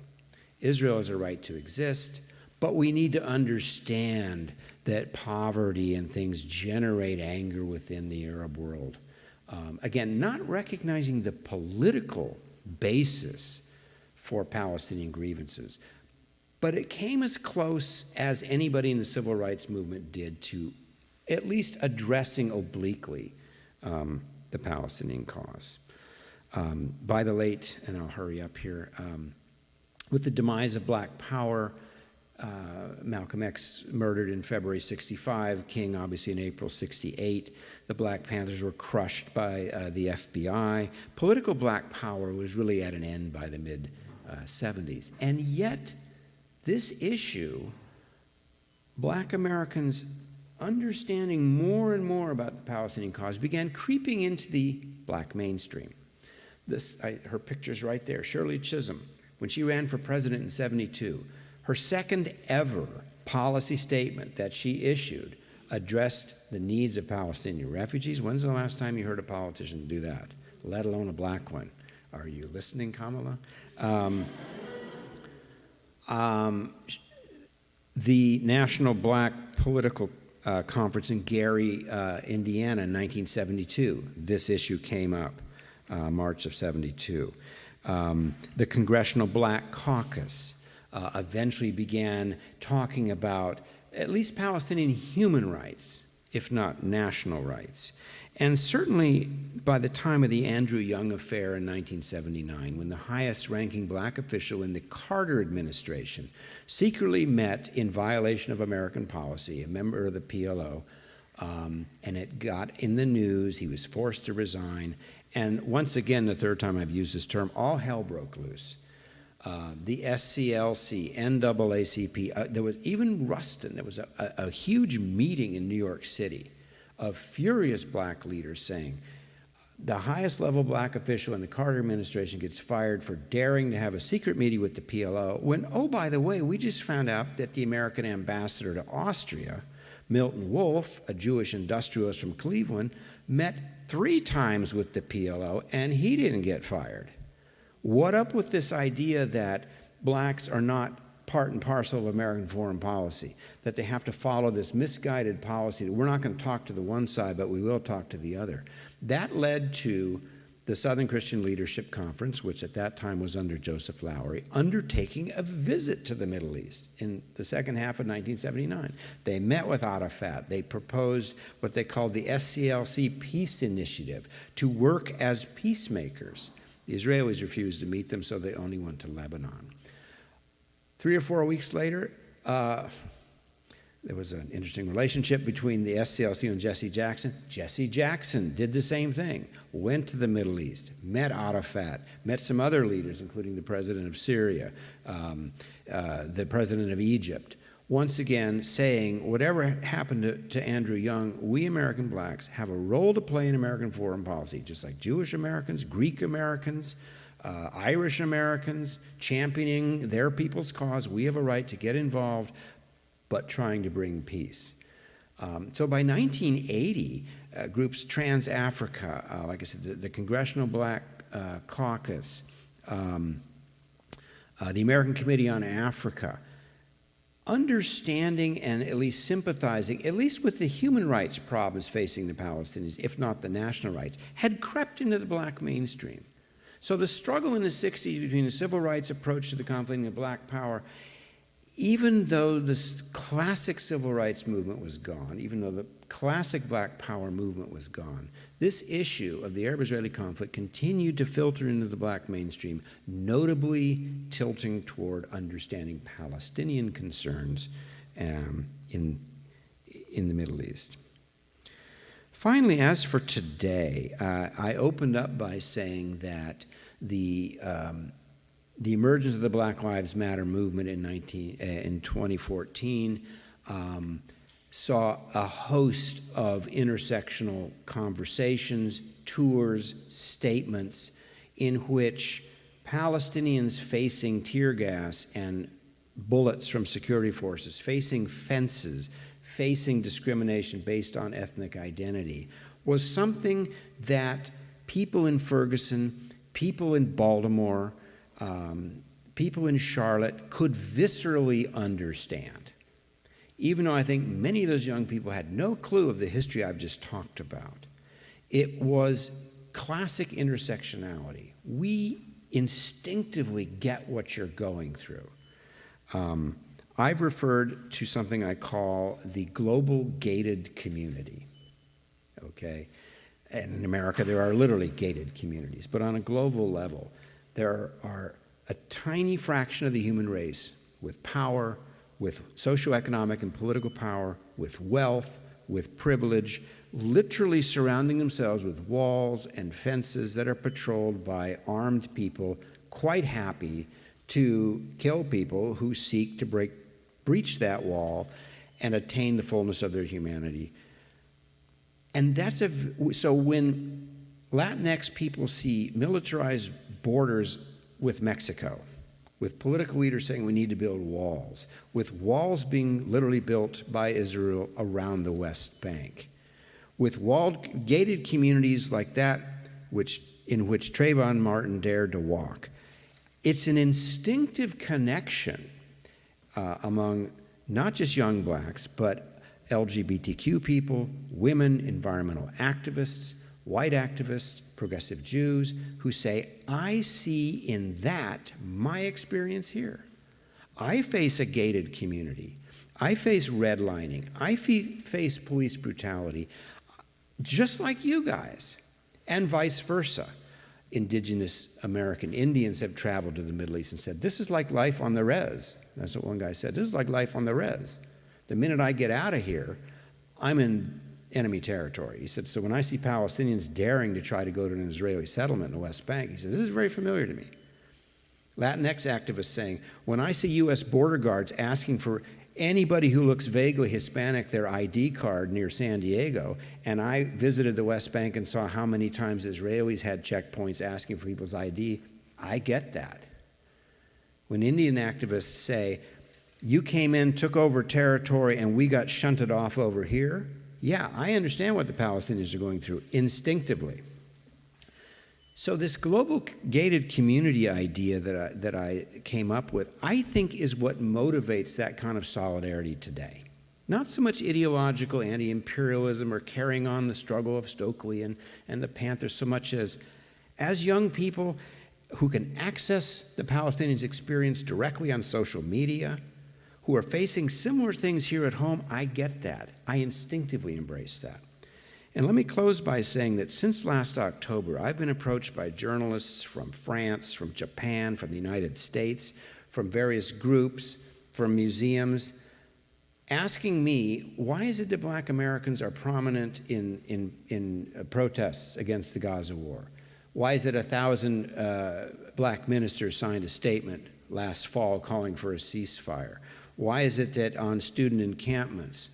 Israel has a right to exist, but we need to understand that poverty and things generate anger within the Arab world. Again, not recognizing the political basis for Palestinian grievances, but it came as close as anybody in the civil rights movement did to at least addressing obliquely the Palestinian cause. By the late, and I'll hurry up here, with the demise of Black Power, Malcolm X murdered in February 65, King obviously in April 68. The Black Panthers were crushed by the FBI. Political Black Power was really at an end by the mid-70s. And yet, this issue, Black Americans understanding more and more about the Palestinian cause, began creeping into the Black mainstream. Her picture's right there, Shirley Chisholm, when she ran for president in 72. Her second ever policy statement that she issued addressed the needs of Palestinian refugees. When's the last time you heard a politician do that, let alone a Black one? Are you listening, Kamala? The National Black Political Conference in Gary, Indiana in 1972, this issue came up, March of 72. The Congressional Black Caucus eventually began talking about at least Palestinian human rights, if not national rights. And certainly by the time of the Andrew Young affair in 1979, when the highest-ranking black official in the Carter administration secretly met in violation of American policy, a member of the PLO, and it got in the news, he was forced to resign, and once again, the third time I've used this term, all hell broke loose. The SCLC, NAACP, there was even Rustin, there was a huge meeting in New York City of furious black leaders saying, the highest level black official in the Carter administration gets fired for daring to have a secret meeting with the PLO, when, oh, by the way, we just found out that the American ambassador to Austria, Milton Wolff, a Jewish industrialist from Cleveland, met 3 times with the PLO, and he didn't get fired. What up with this idea that blacks are not part and parcel of American foreign policy, that they have to follow this misguided policy, that we're not going to talk to the one side, but we will talk to the other? That led to the Southern Christian Leadership Conference, which at that time was under Joseph Lowery, undertaking a visit to the Middle East in the second half of 1979. They met with Arafat. They proposed what they called the SCLC Peace Initiative to work as peacemakers. The Israelis refused to meet them, so they only went to Lebanon. 3 or 4 weeks later, there was an interesting relationship between the SCLC and Jesse Jackson. Jesse Jackson did the same thing, went to the Middle East, met Arafat, met some other leaders, including the president of Syria, the president of Egypt, once again saying, whatever happened to Andrew Young, we American blacks have a role to play in American foreign policy, just like Jewish Americans, Greek Americans, Irish Americans, championing their people's cause. We have a right to get involved, but trying to bring peace. So by 1980, groups Trans-Africa, like I said, the Congressional Black Caucus, the American Committee on Africa, understanding and at least sympathizing, at least with the human rights problems facing the Palestinians, if not the national rights, had crept into the black mainstream. So the struggle in the 60s between the civil rights approach to the conflict and the black power, even though this classic civil rights movement was gone, even though the classic black power movement was gone, this issue of the Arab-Israeli conflict continued to filter into the black mainstream, notably tilting toward understanding Palestinian concerns in the Middle East. Finally, as for today, I opened up by saying that the emergence of the Black Lives Matter movement in 2014 saw a host of intersectional conversations, tours, statements in which Palestinians facing tear gas and bullets from security forces, facing fences, facing discrimination based on ethnic identity, was something that people in Ferguson, people in Baltimore, people in Charlotte could viscerally understand, even though I think many of those young people had no clue of the history I've just talked about. It was classic intersectionality. We instinctively get what you're going through. I've referred to something I call the global gated community, okay? And in America, there are literally gated communities, but on a global level, there are a tiny fraction of the human race with power, with socioeconomic and political power, with wealth, with privilege, literally surrounding themselves with walls and fences that are patrolled by armed people, quite happy to kill people who seek to breach that wall and attain the fullness of their humanity. And so when Latinx people see militarized borders with Mexico, with political leaders saying we need to build walls, with walls being literally built by Israel around the West Bank, with walled, gated communities like that in which Trayvon Martin dared to walk. It's an instinctive connection among not just young blacks, but LGBTQ people, women, environmental activists, white activists, progressive Jews, who say, I see in that my experience here. I face a gated community. I face redlining. I face police brutality, just like you guys, and vice versa. Indigenous American Indians have traveled to the Middle East and said, this is like life on the res. That's what one guy said. This is like life on the res. The minute I get out of here, I'm in enemy territory. He said, so when I see Palestinians daring to try to go to an Israeli settlement in the West Bank, he said, this is very familiar to me. Latinx activists saying, when I see U.S. border guards asking for anybody who looks vaguely Hispanic their ID card near San Diego, and I visited the West Bank and saw how many times Israelis had checkpoints asking for people's ID, I get that. When Indian activists say, you came in, took over territory, and we got shunted off over here, yeah, I understand what the Palestinians are going through instinctively. So this global gated community idea that I came up with, I think is what motivates that kind of solidarity today. Not so much ideological anti-imperialism or carrying on the struggle of Stokely and the Panthers, so much as young people who can access the Palestinians' experience directly on social media, who are facing similar things here at home, I get that. I instinctively embrace that. And let me close by saying that since last October, I've been approached by journalists from France, from Japan, from the United States, from various groups, from museums, asking me, why is it that Black Americans are prominent in protests against the Gaza war? Why is it 1,000 Black ministers signed a statement last fall calling for a ceasefire? Why is it that on student encampments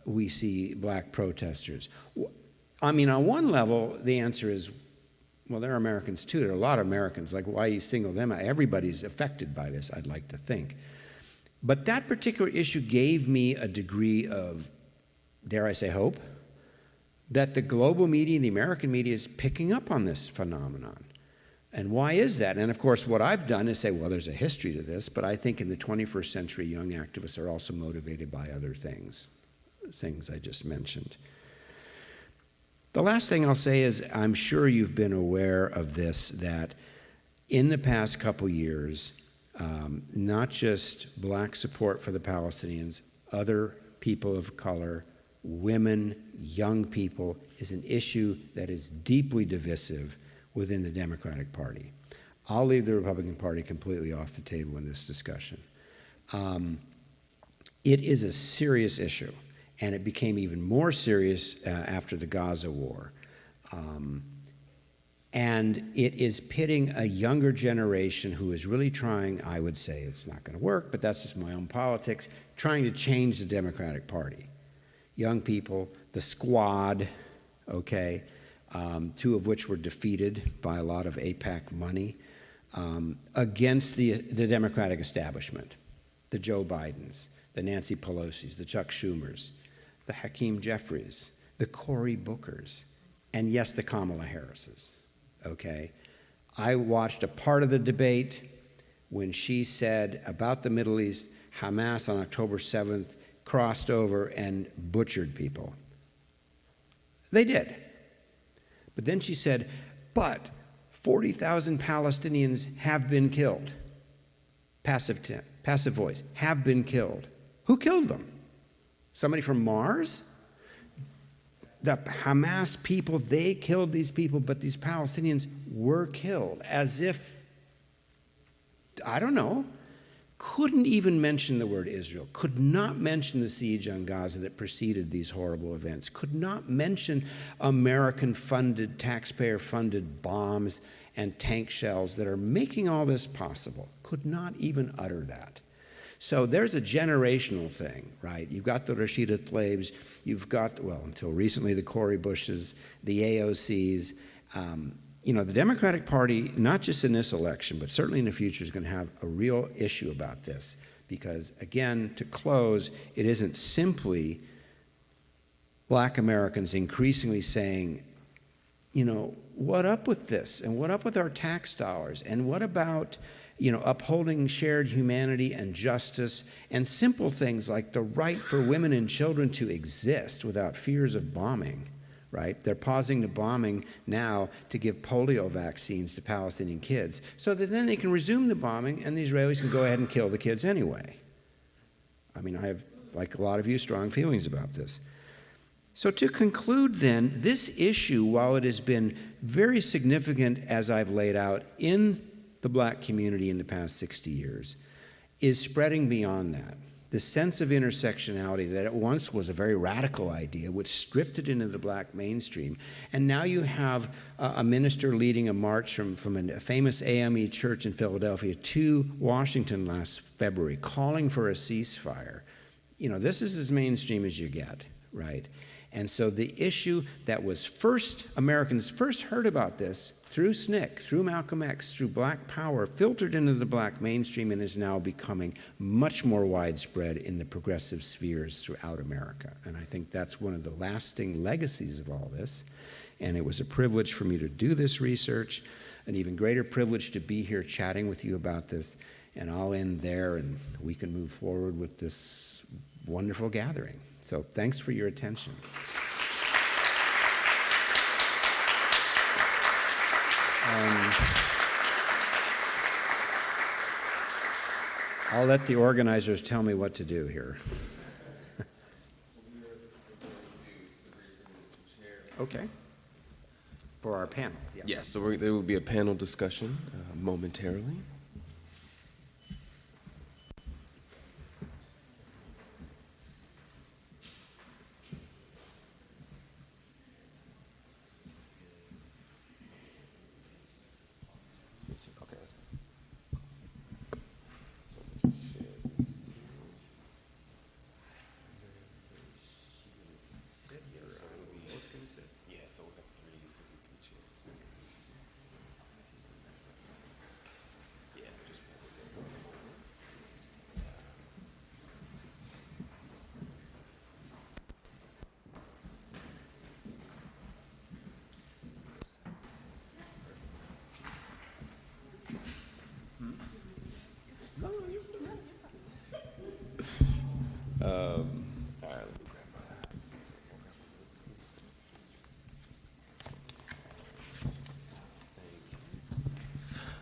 we see Black protesters? I mean, on one level, the answer is, well, there are Americans too. There are a lot of Americans. Like, why do you single them out? Everybody's affected by this, I'd like to think. But that particular issue gave me a degree of, dare I say, hope, that the global media, the American media, is picking up on this phenomenon. And why is that? And of course, what I've done is say, well, there's a history to this, but I think in the 21st century, young activists are also motivated by other things I just mentioned. The last thing I'll say is, I'm sure you've been aware of this, that in the past couple years, not just Black support for the Palestinians, other people of color, women, young people, is an issue that is deeply divisive within the Democratic Party. I'll leave the Republican Party completely off the table in this discussion. It is a serious issue, and it became even more serious after the Gaza war. And it is pitting a younger generation who is really trying, I would say it's not going to work, but that's just my own politics, trying to change the Democratic Party. Young people, the squad, okay, two of which were defeated by a lot of AIPAC money, against the Democratic establishment, the Joe Bidens, the Nancy Pelosi's, the Chuck Schumers, the Hakeem Jeffries, the Cory Bookers, and yes, the Kamala Harrises, okay? I watched a part of the debate when she said about the Middle East, Hamas on October 7th crossed over and butchered people. They did. But then she said, but 40,000 Palestinians have been killed. Passive voice, have been killed. Who killed them? Somebody from Mars? The Hamas people, they killed these people, but these Palestinians were killed, as if, I don't know, couldn't even mention the word Israel, could not mention the siege on Gaza that preceded these horrible events, could not mention American-funded, taxpayer-funded bombs and tank shells that are making all this possible, could not even utter that. So there's a generational thing, right? You've got the Rashida Tlaibs, you've got, well, until recently, the Cory Bushes, the AOCs. You know, the Democratic Party, not just in this election, but certainly in the future, is going to have a real issue about this. Because, again, to close, it isn't simply Black Americans increasingly saying, what up with this? And what up with our tax dollars? And what about, upholding shared humanity and justice and simple things like the right for women and children to exist without fears of bombing, right? They're pausing the bombing now to give polio vaccines to Palestinian kids so that then they can resume the bombing and the Israelis can go ahead and kill the kids anyway. I mean, I have, like a lot of you, strong feelings about this. So to conclude then, this issue, while it has been very significant as I've laid out in the Black community in the past 60 years, is spreading beyond that. The sense of intersectionality that at once was a very radical idea, which drifted into the Black mainstream. And now you have a minister leading a march from a famous AME church in Philadelphia to Washington last February, calling for a ceasefire. This is as mainstream as you get, right? And so the issue that was Americans first heard about this through SNCC, through Malcolm X, through Black Power, filtered into the Black mainstream and is now becoming much more widespread in the progressive spheres throughout America. And I think that's one of the lasting legacies of all this. And it was a privilege for me to do this research, an even greater privilege to be here chatting with you about this. And I'll end there and we can move forward with this wonderful gathering. So thanks for your attention. I'll let the organizers tell me what to do here. Okay. For our panel. Yeah. Yes, so there will be a panel discussion momentarily.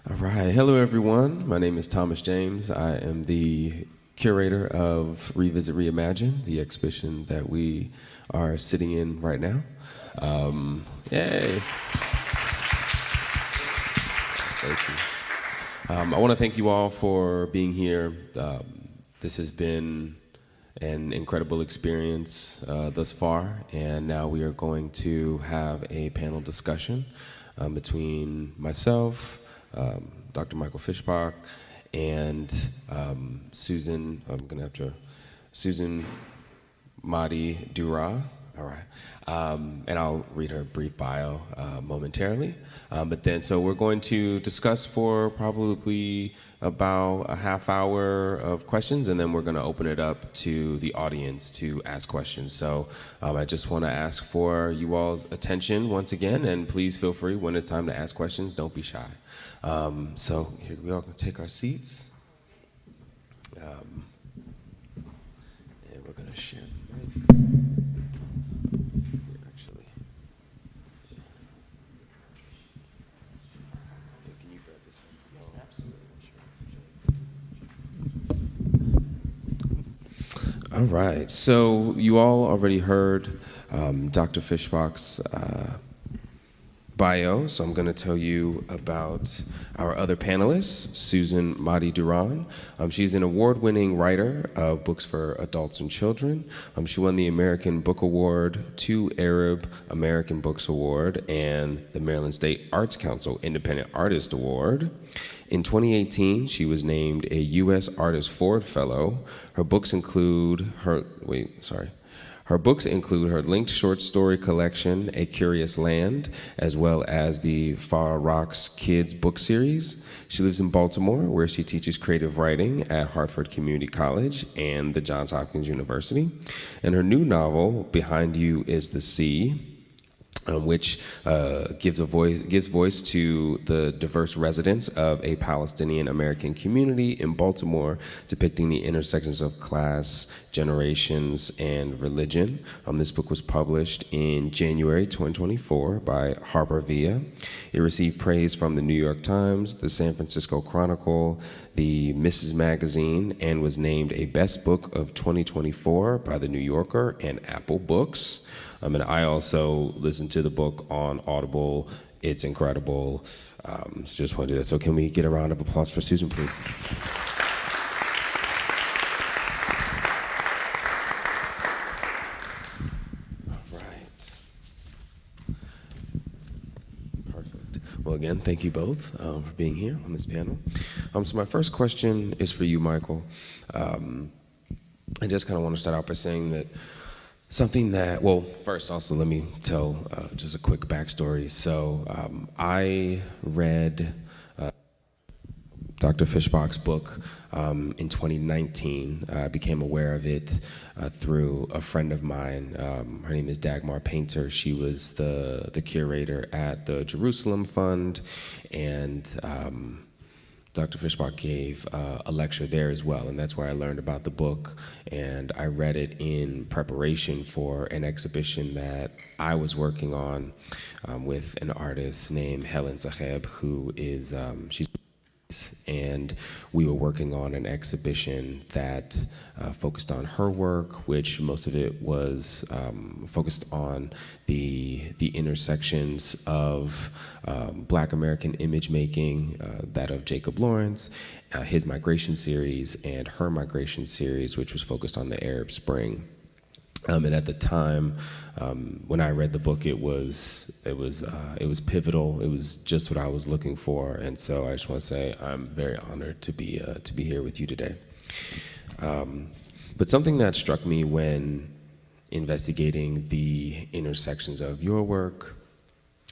All right, hello everyone. My name is Thomas James. I am the curator of Revisit Reimagine, the exhibition that we are sitting in right now. Yay. Thank you. I want to thank you all for being here. This has been an incredible experience thus far, and now we are going to have a panel discussion between myself, Dr. Michael Fischbach, and Susan Muaddi Darraj. All right. And I'll read her brief bio momentarily. So we're going to discuss for probably about a half hour of questions, and then we're going to open it up to the audience to ask questions. So I just want to ask for you all's attention once again, and please feel free when it's time to ask questions, don't be shy. So here we all can take our seats. And we're going to share the mics. All right, so you all already heard Dr. Fischbach's bio, so I'm going to tell you about our other panelists, Susan Muaddi Darraj. She's an award-winning writer of books for adults and children. She won the American Book Award, 2 Arab American Books Award, and the Maryland State Arts Council Independent Artist Award. In 2018, she was named a U.S. Artist Ford Fellow. Her books include her linked short story collection, A Curious Land, as well as the Far Rocks Kids book series. She lives in Baltimore, where she teaches creative writing at Hartford Community College and the Johns Hopkins University. And her new novel, Behind You is the Sea, which gives voice to the diverse residents of a Palestinian American community in Baltimore, depicting the intersections of class, generations, and religion. This book was published in January 2024 by HarperVia. It received praise from the New York Times, the San Francisco Chronicle, the Mrs. Magazine, and was named a Best Book of 2024 by the New Yorker and Apple Books. And I also listened to the book on Audible. It's incredible. So just want to do that. So can we get a round of applause for Susan, please? All right. Perfect. Well, again, thank you both for being here on this panel. So my first question is for you, Michael. I just kind of want to start out by saying that something that, well, first also let me tell just a quick backstory. So I read Dr. Fischbach's book in 2019. I became aware of it through a friend of mine. Her name is Dagmar Painter. She was the curator at the Jerusalem Fund, and Dr. Fischbach gave a lecture there as well, and that's where I learned about the book, and I read it in preparation for an exhibition that I was working on with an artist named Helen Zaheb, who is, and we were working on an exhibition that focused on her work, which most of it was focused on the intersections of Black American image making, that of Jacob Lawrence, his migration series, and her migration series, which was focused on the Arab Spring. And at the time, when I read the book, it was pivotal. It was just what I was looking for, and so I just want to say I'm very honored to be here with you today. But something that struck me when investigating the intersections of your work,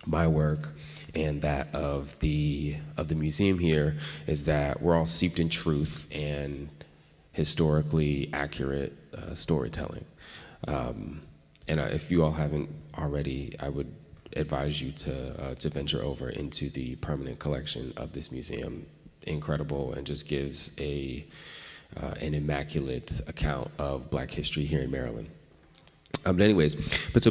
my work, and that of the museum here is that we're all steeped in truth and historically accurate storytelling. And if you all haven't already, I would advise you to venture over into the permanent collection of this museum. Incredible, and just gives an immaculate account of Black history here in Maryland. So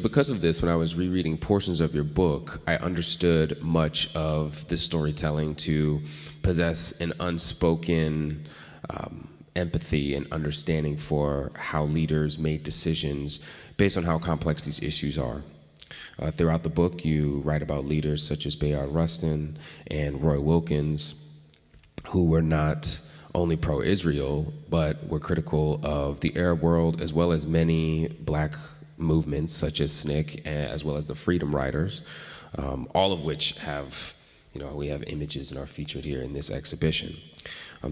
because of this, when I was rereading portions of your book, I understood much of the storytelling to possess an unspoken empathy and understanding for how leaders made decisions based on how complex these issues are. Throughout the book, you write about leaders such as Bayard Rustin and Roy Wilkins, who were not only pro-Israel, but were critical of the Arab world, as well as many Black movements such as SNCC, as well as the Freedom Riders, all of which have, we have images and are featured here in this exhibition.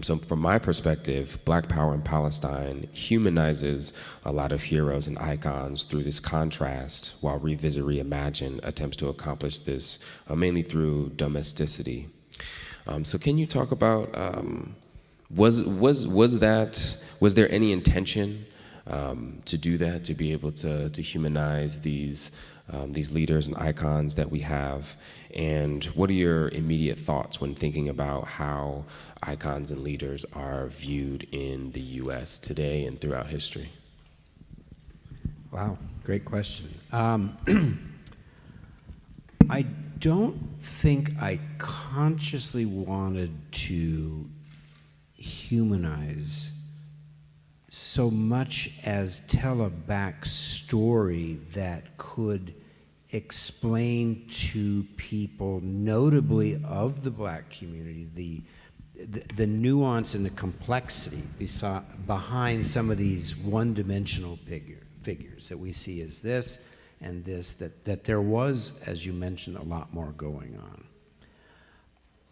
So from my perspective, Black Power and Palestine humanizes a lot of heroes and icons through this contrast, while Revisit Reimagine attempts to accomplish this mainly through domesticity. So can you talk about, was there any intention to do that, to be able to humanize these leaders and icons that we have? And what are your immediate thoughts when thinking about how icons and leaders are viewed in the U.S. today and throughout history? Wow, great question. I don't think I consciously wanted to humanize so much as tell a backstory that could explain to people, notably of the Black community, the nuance and the complexity behind some of these one-dimensional figures that we see as this and this, that there was, as you mentioned, a lot more going on.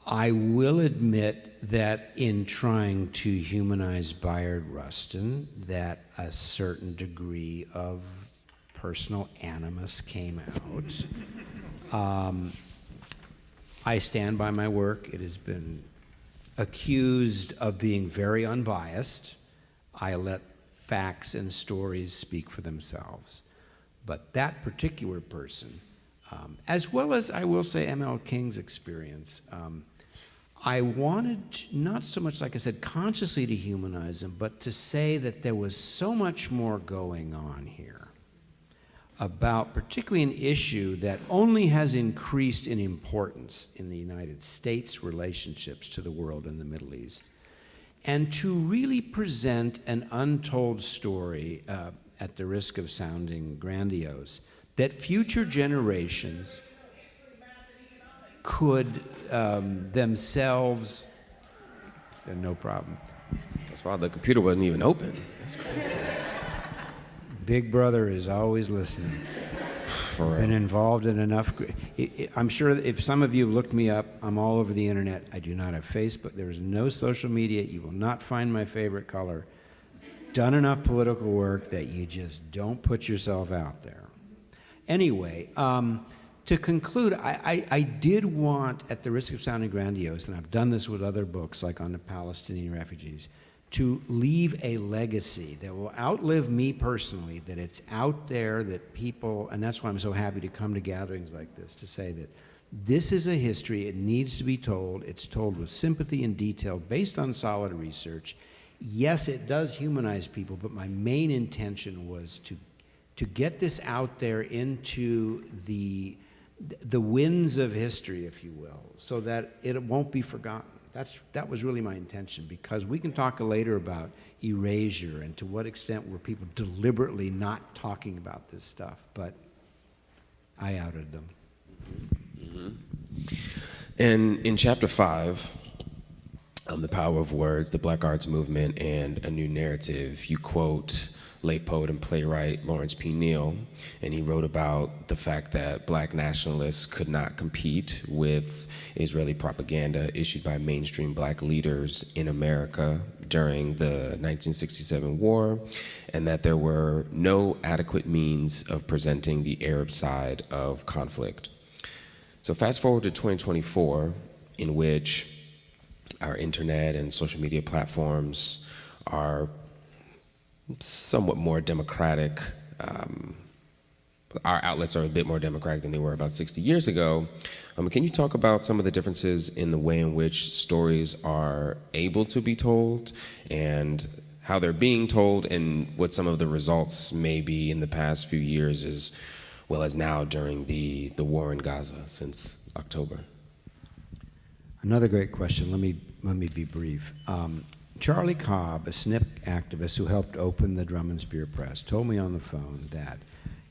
I will admit that in trying to humanize Bayard Rustin, that a certain degree of personal animus came out. I stand by my work. It has been accused of being very unbiased. I let facts and stories speak for themselves. But that particular person as well as, I will say, M.L. King's experience. I wanted, not so much, like I said, consciously to humanize him, but to say that there was so much more going on here about particularly an issue that only has increased in importance in the United States' relationships to the world and the Middle East, and to really present an untold story, at the risk of sounding grandiose, that future generations could themselves, no problem. That's why the computer wasn't even open. That's crazy. Big Brother is always listening. For real. Been involved in enough. I'm sure if some of you have looked me up, I'm all over the internet. I do not have Facebook. There is no social media. You will not find my favorite color. Done enough political work that you just don't put yourself out there. Anyway, to conclude, I did want, at the risk of sounding grandiose, and I've done this with other books, like on the Palestinian refugees, to leave a legacy that will outlive me personally, that it's out there, that people, and that's why I'm so happy to come to gatherings like this, to say that this is a history, it needs to be told, it's told with sympathy and detail, based on solid research. Yes, it does humanize people, but my main intention was to get this out there into the winds of history, if you will, so that it won't be forgotten. That was really my intention, because we can talk later about erasure and to what extent were people deliberately not talking about this stuff, but I outed them. Mm-hmm. And in chapter 5, The Power of Words, the Black Arts Movement, and a New Narrative, you quote late poet and playwright Lawrence P. Neal, and he wrote about the fact that Black nationalists could not compete with Israeli propaganda issued by mainstream Black leaders in America during the 1967 war, and that there were no adequate means of presenting the Arab side of conflict. So fast forward to 2024, in which our internet and social media platforms are somewhat more democratic. Our outlets are a bit more democratic than they were about 60 years ago. Can you talk about some of the differences in the way in which stories are able to be told and how they're being told, and what some of the results may be in the past few years, as well as now during the war in Gaza since October? Another great question. Let me be brief. Charlie Cobb, a SNP activist who helped open the Drum and Spear Press, told me on the phone that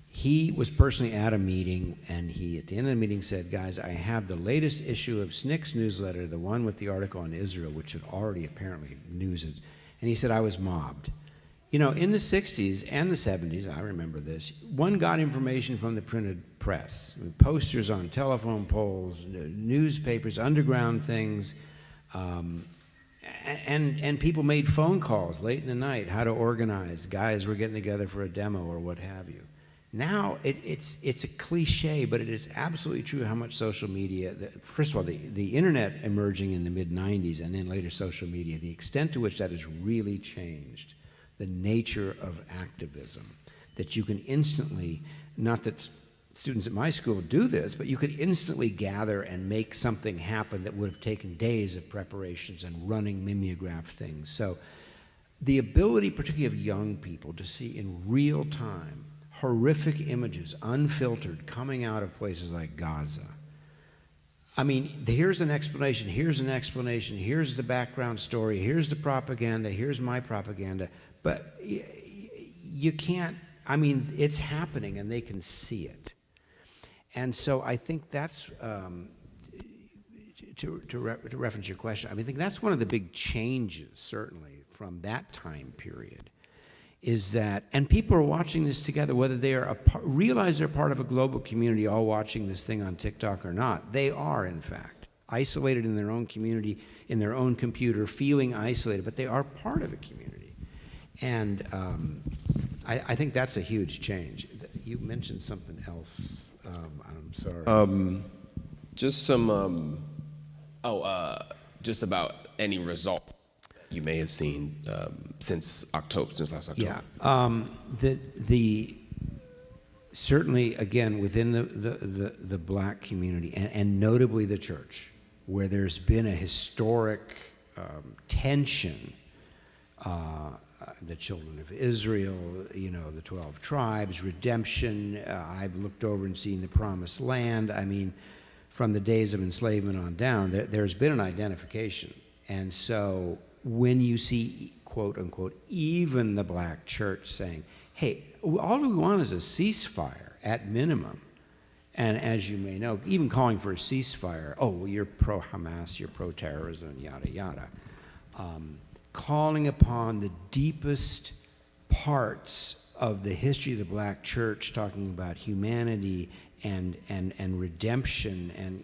he was personally at a meeting, and he, at the end of the meeting, said, guys, I have the latest issue of SNCC's newsletter, the one with the article on Israel, which had already apparently newsed, and he said, I was mobbed. You know, in the 60s and the 70s, I remember this, one got information from the printed press, posters on telephone poles, newspapers, underground things, and people made phone calls late in the night, how to organize. Guys were getting together for a demo or what have you. Now, it's a cliche, but it is absolutely true how much social media, first of all, the internet emerging in the mid-90s and then later social media, the extent to which that has really changed the nature of activism, that you can instantly, not that students at my school do this, but you could instantly gather and make something happen that would have taken days of preparations and running mimeograph things. So the ability, particularly of young people, to see in real time horrific images, unfiltered, coming out of places like Gaza. I mean, here's an explanation, here's the background story, here's the propaganda, here's my propaganda, but you can't, I mean, it's happening and they can see it. And so I think that's, to reference your question, I mean, I think that's one of the big changes, certainly, from that time period, is that, and people are watching this together, whether they are realize they're part of a global community all watching this thing on TikTok or not. They are, in fact, isolated in their own community, in their own computer, feeling isolated, but they are part of a community. And I think that's a huge change. You mentioned something else. I'm sorry. Just some, just about any results you may have seen since last October. Yeah. certainly, again, within the black community, and notably the church, where there's been a historic tension, the children of Israel, the 12 tribes, redemption. I've looked over and seen the promised land. I mean, from the days of enslavement on down, there's been an identification. And so when you see, quote unquote, even the black church saying, hey, all we want is a ceasefire at minimum. And as you may know, even calling for a ceasefire, oh, well, you're pro-Hamas, you're pro-terrorism, and yada, yada. Calling upon the deepest parts of the history of the black church, talking about humanity and redemption, and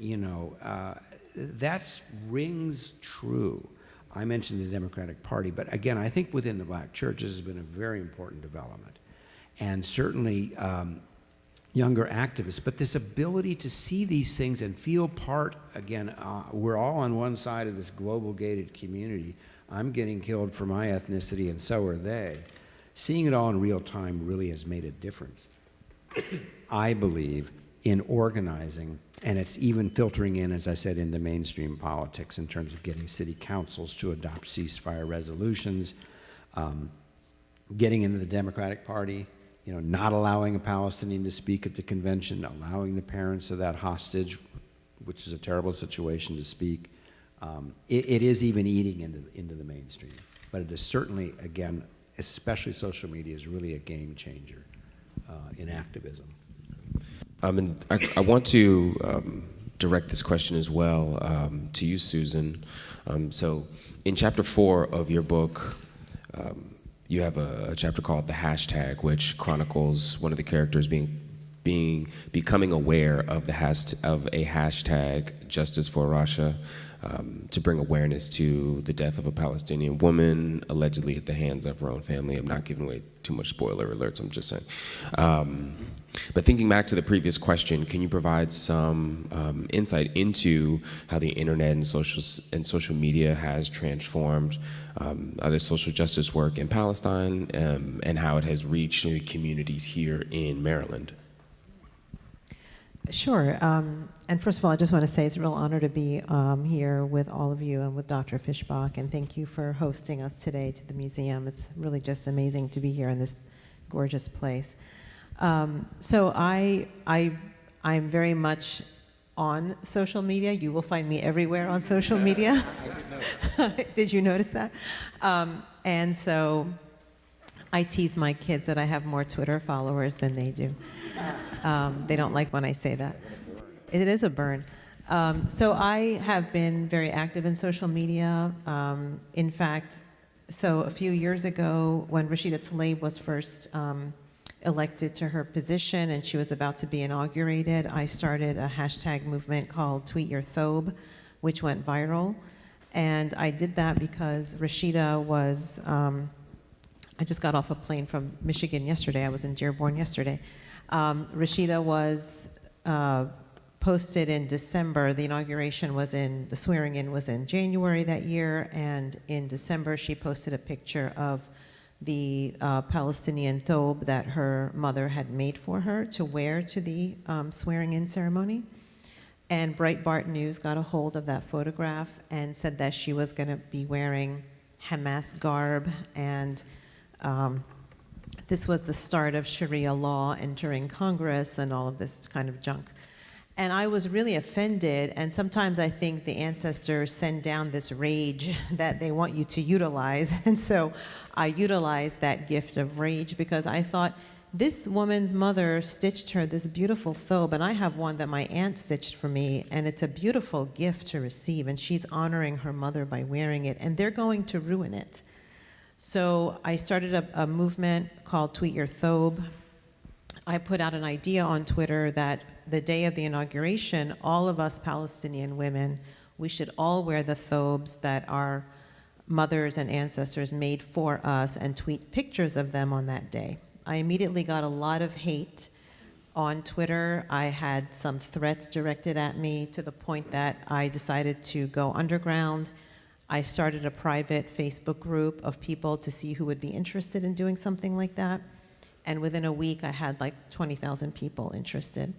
that rings true. I mentioned the Democratic Party, but again, I think within the black church, this has been a very important development. And certainly younger activists, but this ability to see these things and feel part, again, we're all on one side of this global gated community. I'm getting killed for my ethnicity, and so are they. Seeing it all in real time really has made a difference, I believe, in organizing, and it's even filtering in, as I said, into mainstream politics in terms of getting city councils to adopt ceasefire resolutions, getting into the Democratic Party, not allowing a Palestinian to speak at the convention, allowing the parents of that hostage, which is a terrible situation, to speak. It is even eating into the mainstream. But it is certainly, again, especially social media, is really a game changer in activism. And I want to direct this question as well to you, Susan. So in chapter 4 of your book, you have a chapter called The Hashtag, which chronicles one of the characters becoming aware of a hashtag, Justice for Rasha, to bring awareness to the death of a Palestinian woman, allegedly at the hands of her own family. I'm not giving away too much spoiler alerts, I'm just saying. But thinking back to the previous question, can you provide some insight into how the internet and social media has transformed other social justice work in Palestine, and how it has reached communities here in Maryland? Sure. And first of all, I just want to say it's a real honor to be here with all of you and with Dr. Fischbach, and thank you for hosting us today to the museum. It's really just amazing to be here in this gorgeous place. So I'm very much on social media. You will find me everywhere on social media. I did notice. Did you notice that? And so I tease my kids that I have more Twitter followers than they do. They don't like when I say that. It is a burn. So I have been very active in social media. In fact, so a few years ago, when Rashida Tlaib was first elected to her position and she was about to be inaugurated, I started a hashtag movement called Tweet Your Thobe, which went viral. And I did that because Rashida was, I just got off a plane from Michigan yesterday. I was in Dearborn yesterday. Rashida was posted in December. The inauguration was the swearing in was in January that year, and in December she posted a picture of the Palestinian thobe that her mother had made for her to wear to the swearing in ceremony. And Breitbart News got a hold of that photograph and said that she was going to be wearing Hamas garb, and this was the start of Sharia law entering Congress and all of this kind of junk. And I was really offended, and sometimes I think the ancestors send down this rage that they want you to utilize, and so I utilized that gift of rage because I thought, this woman's mother stitched her this beautiful thobe, and I have one that my aunt stitched for me, and it's a beautiful gift to receive, and she's honoring her mother by wearing it, and they're going to ruin it. So I started a movement called Tweet Your Thobe. I put out an idea on Twitter that the day of the inauguration, all of us Palestinian women, we should all wear the thobes that our mothers and ancestors made for us and tweet pictures of them on that day. I immediately got a lot of hate on Twitter. I had some threats directed at me to the point that I decided to go underground. I started a private Facebook group of people to see who would be interested in doing something like that. And within a week, I had like 20,000 people interested.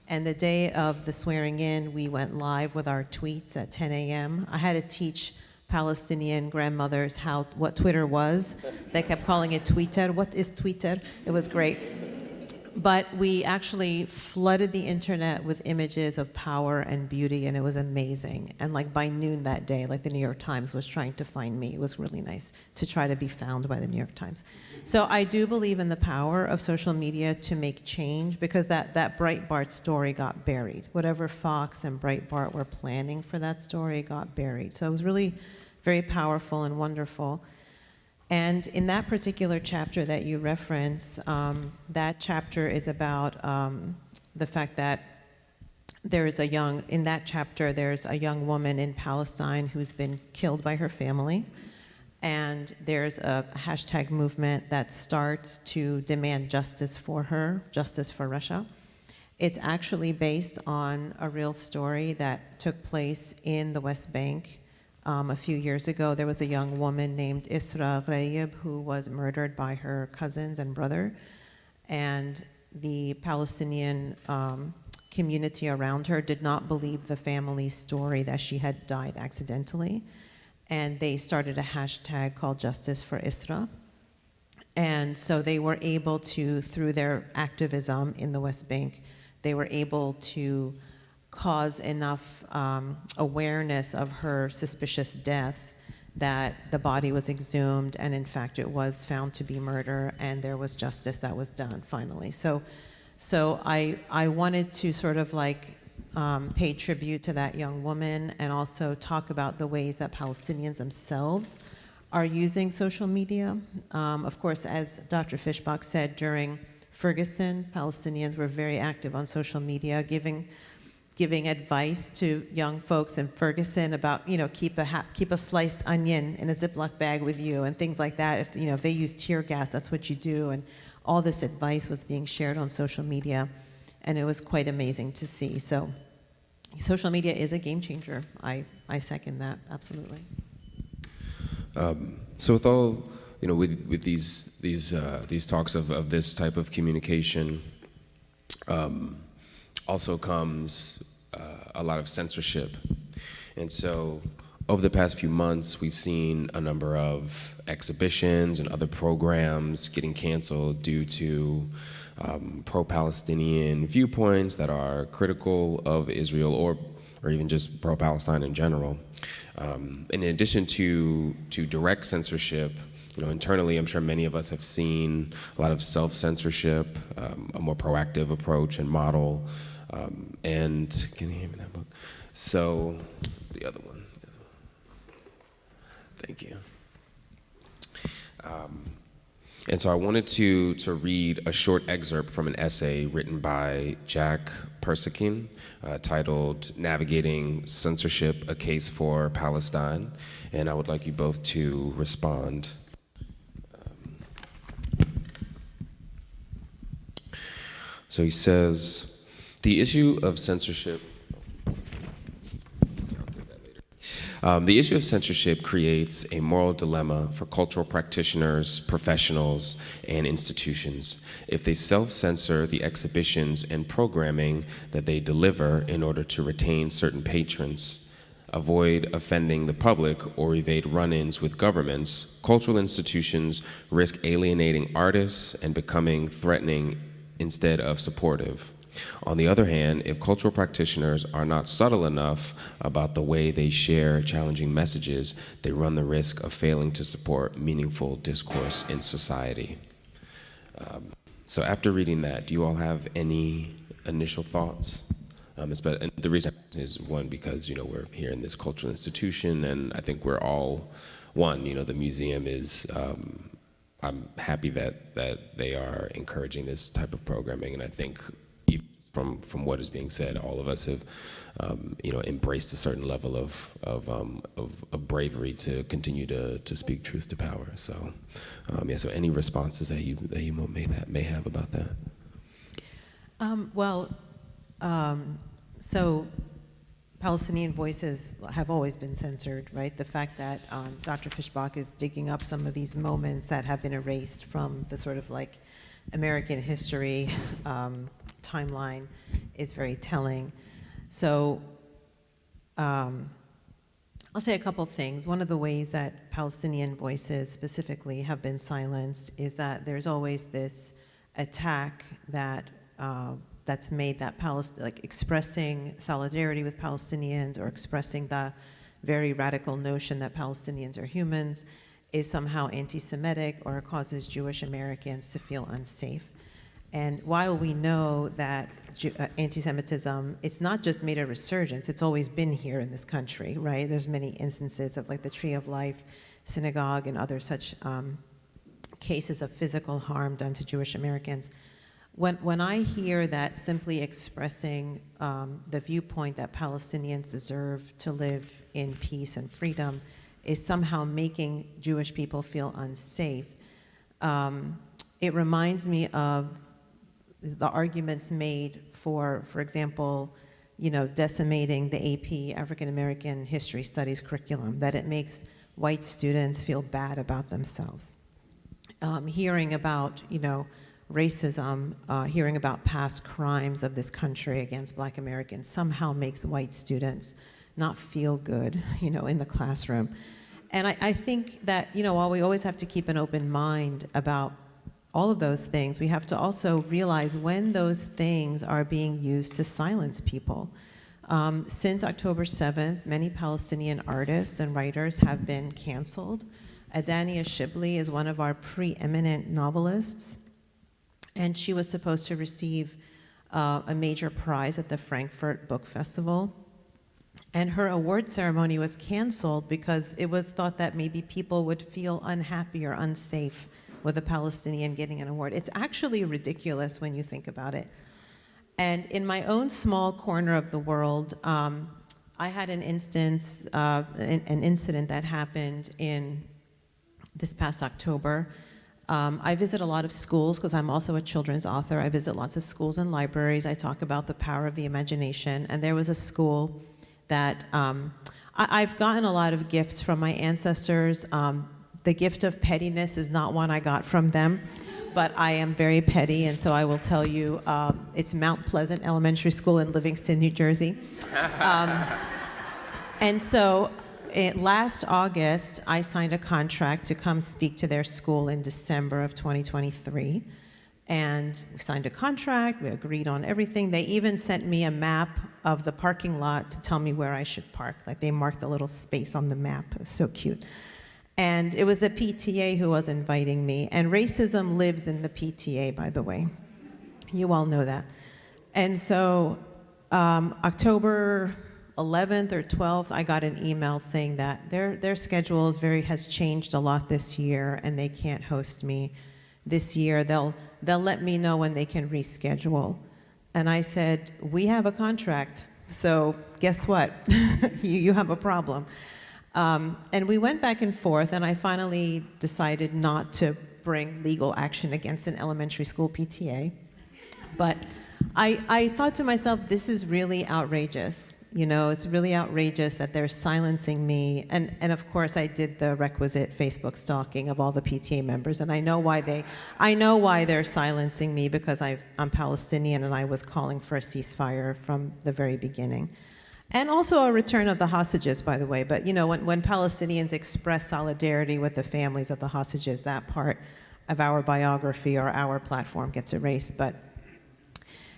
And the day of the swearing in, we went live with our tweets at 10 a.m. I had to teach Palestinian grandmothers what Twitter was. They kept calling it Twitter. What is Twitter? It was great. But we actually flooded the internet with images of power and beauty, and it was amazing. And like by noon that day, like the New York Times was trying to find me. It was really nice to try to be found by the New York Times. So I do believe in the power of social media to make change, because that Breitbart story got buried. Whatever Fox and Breitbart were planning for that story got buried. So it was really very powerful and wonderful. And in that particular chapter that you reference, that chapter is about the fact that there's a young woman in Palestine who's been killed by her family. And there's a hashtag movement that starts to demand justice for her, justice for Russia. It's actually based on a real story that took place in the West Bank. A few years ago, there was a young woman named Isra Ghraib who was murdered by her cousins and brother. And the Palestinian community around her did not believe the family's story that she had died accidentally. And they started a hashtag called Justice for Isra. And so they were able to, through their activism in the West Bank, they were able to cause enough awareness of her suspicious death that the body was exhumed, and in fact it was found to be murder, and there was justice that was done finally. So I wanted to sort of like pay tribute to that young woman, and also talk about the ways that Palestinians themselves are using social media. Of course, as Dr. Fischbach said, during Ferguson, Palestinians were very active on social media, giving advice to young folks in Ferguson about, keep a sliced onion in a Ziploc bag with you and things like that. If they use tear gas, that's what you do. And all this advice was being shared on social media, and it was quite amazing to see. So social media is a game changer. I second that, absolutely. So with all, with these talks of this type of communication, also comes a lot of censorship. And so over the past few months, we've seen a number of exhibitions and other programs getting canceled due to pro-Palestinian viewpoints that are critical of Israel, or even just pro-Palestine in general. In addition to direct censorship, internally, I'm sure many of us have seen a lot of self-censorship, a more proactive approach and model. And can you hand me that book? So the other one. Thank you. And so I wanted to read a short excerpt from an essay written by Jack Persikin titled "Navigating Censorship, A Case for Palestine." And I would like you both to respond. So he says, the issue of censorship creates a moral dilemma for cultural practitioners, professionals, and institutions if they self-censor the exhibitions and programming that they deliver in order to retain certain patrons, avoid offending the public, or evade run-ins with governments. Cultural institutions risk alienating artists and becoming threatening instead of supportive. On the other hand, if cultural practitioners are not subtle enough about the way they share challenging messages, they run the risk of failing to support meaningful discourse in society. So after reading that, do you all have any initial thoughts? And the reason is, one, because we're here in this cultural institution, and I think we're all one. The museum is. I'm happy that they are encouraging this type of programming, and I think from what is being said, all of us have embraced a certain level of bravery to continue to speak truth to power. So so any responses that you may have about that? So Palestinian voices have always been censored, right? The fact that Dr. Fischbach is digging up some of these moments that have been erased from the sort of like American history timeline is very telling. So I'll say a couple things. One of the ways that Palestinian voices specifically have been silenced is that there's always this attack that that's made that like expressing solidarity with Palestinians or expressing the very radical notion that Palestinians are humans is somehow anti-Semitic or causes Jewish Americans to feel unsafe. And while we know that anti-Semitism, it's not just made a resurgence, it's always been here in this country, right? There's many instances of like the Tree of Life synagogue and other such cases of physical harm done to Jewish Americans. When I hear that simply expressing the viewpoint that Palestinians deserve to live in peace and freedom is somehow making Jewish people feel unsafe, it reminds me of the arguments made for example, decimating the AP African American History Studies curriculum, that it makes white students feel bad about themselves. Hearing about, racism, hearing about past crimes of this country against Black Americans somehow makes white students not feel good, in the classroom. And I think that, while we always have to keep an open mind about all of those things, we have to also realize when those things are being used to silence people. Since October 7th, many Palestinian artists and writers have been canceled. Adania Shibli is one of our preeminent novelists, and she was supposed to receive a major prize at the Frankfurt Book Festival. And her award ceremony was canceled because it was thought that maybe people would feel unhappy or unsafe with a Palestinian getting an award. It's actually ridiculous when you think about it. And in my own small corner of the world, I had an instance, an incident that happened in this past October. I visit a lot of schools because I'm also a children's author. I visit lots of schools and libraries. I talk about the power of the imagination. And there was a school that I've gotten a lot of gifts from my ancestors. The gift of pettiness is not one I got from them, but I am very petty, and so I will tell you, it's Mount Pleasant Elementary School in Livingston, New Jersey. And so last August, I signed a contract to come speak to their school in December of 2023. And we signed a contract, we agreed on everything. They even sent me a map of the parking lot to tell me where I should park. Like they marked a little space on the map. It was so cute. And it was the PTA who was inviting me. And racism lives in the PTA, by the way. You all know that. And so October 11th or 12th, I got an email saying that their schedule has changed a lot this year, and they can't host me this year. They'll let me know when they can reschedule. And I said, we have a contract, so guess what? you have a problem. And we went back and forth, and I finally decided not to bring legal action against an elementary school PTA. But I thought to myself, this is really outrageous. It's really outrageous that they're silencing me. And of course, I did the requisite Facebook stalking of all the PTA members, and I know why they're silencing me, because I'm Palestinian, and I was calling for a ceasefire from the very beginning. And also a return of the hostages, by the way. But when Palestinians express solidarity with the families of the hostages, that part of our biography or our platform gets erased. But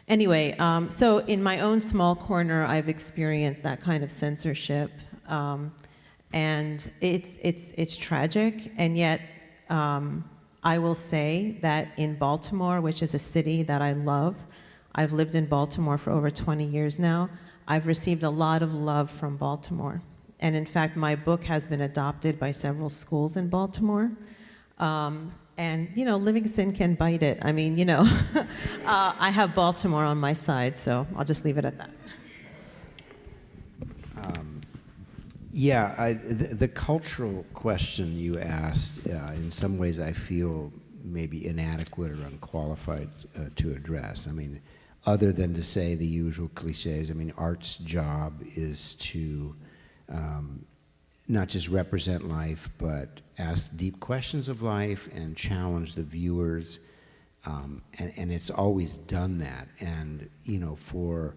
anyway, so in my own small corner, I've experienced that kind of censorship, and it's tragic. And yet, I will say that in Baltimore, which is a city that I love, I've lived in Baltimore for over 20 years now. I've received a lot of love from Baltimore. And in fact, my book has been adopted by several schools in Baltimore. And, Livingston can bite it. I mean, I have Baltimore on my side, so I'll just leave it at that. The cultural question you asked, in some ways I feel maybe inadequate or unqualified to address. I mean, other than to say the usual cliches. I mean, art's job is to not just represent life, but ask deep questions of life and challenge the viewers And it's always done that. And, you know, for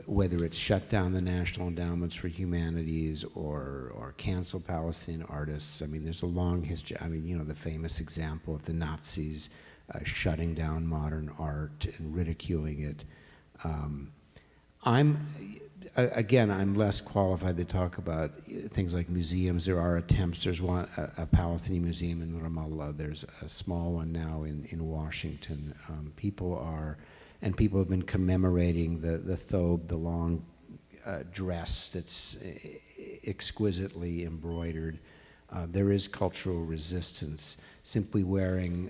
whether it's shut down the National Endowments for Humanities or cancel Palestinian artists, I mean, there's a long history. I mean, you know, the famous example of the Nazis shutting down modern art and ridiculing it. I'm less qualified to talk about things like museums. There are attempts. There's a Palestinian museum in Ramallah. There's a small one now in Washington. People have been commemorating the thobe, the long dress that's exquisitely embroidered. There is cultural resistance. Simply wearing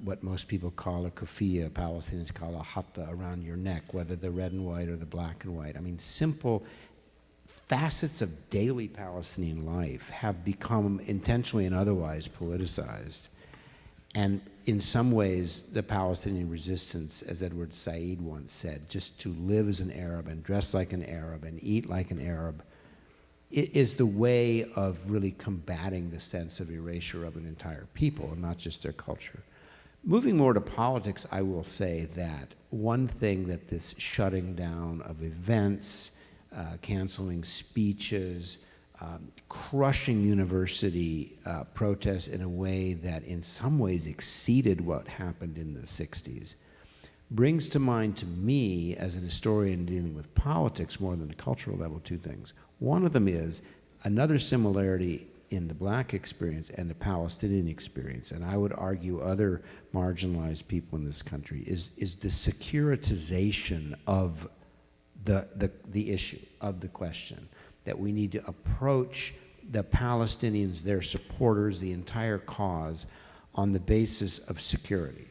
what most people call a kufiya, Palestinians call a hatta, around your neck, whether the red and white or the black and white. I mean, simple facets of daily Palestinian life have become intentionally and otherwise politicized. And in some ways, the Palestinian resistance, as Edward Said once said, just to live as an Arab and dress like an Arab and eat like an Arab, is the way of really combating the sense of erasure of an entire people and not just their culture. Moving more to politics, I will say that one thing that this shutting down of events, canceling speeches, crushing university protests in a way that in some ways exceeded what happened in the 60s, brings to mind to me, as an historian dealing with politics more than a cultural level, two things. One of them is another similarity in the black experience and the Palestinian experience, and I would argue other marginalized people in this country, is the securitization of the issue, of the question, that we need to approach the Palestinians, their supporters, the entire cause, on the basis of security.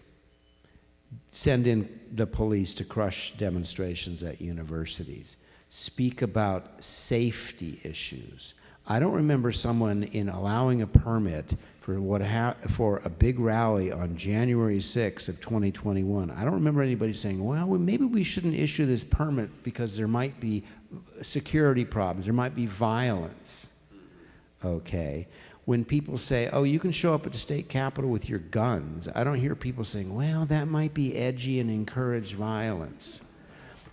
Send in the police to crush demonstrations at universities. Speak about safety issues. I don't remember someone in allowing a permit for a big rally on January 6th of 2021. I don't remember anybody saying, well, maybe we shouldn't issue this permit because there might be security problems, there might be violence. Okay. When people say, oh, you can show up at the state capitol with your guns, I don't hear people saying, well, that might be edgy and encourage violence.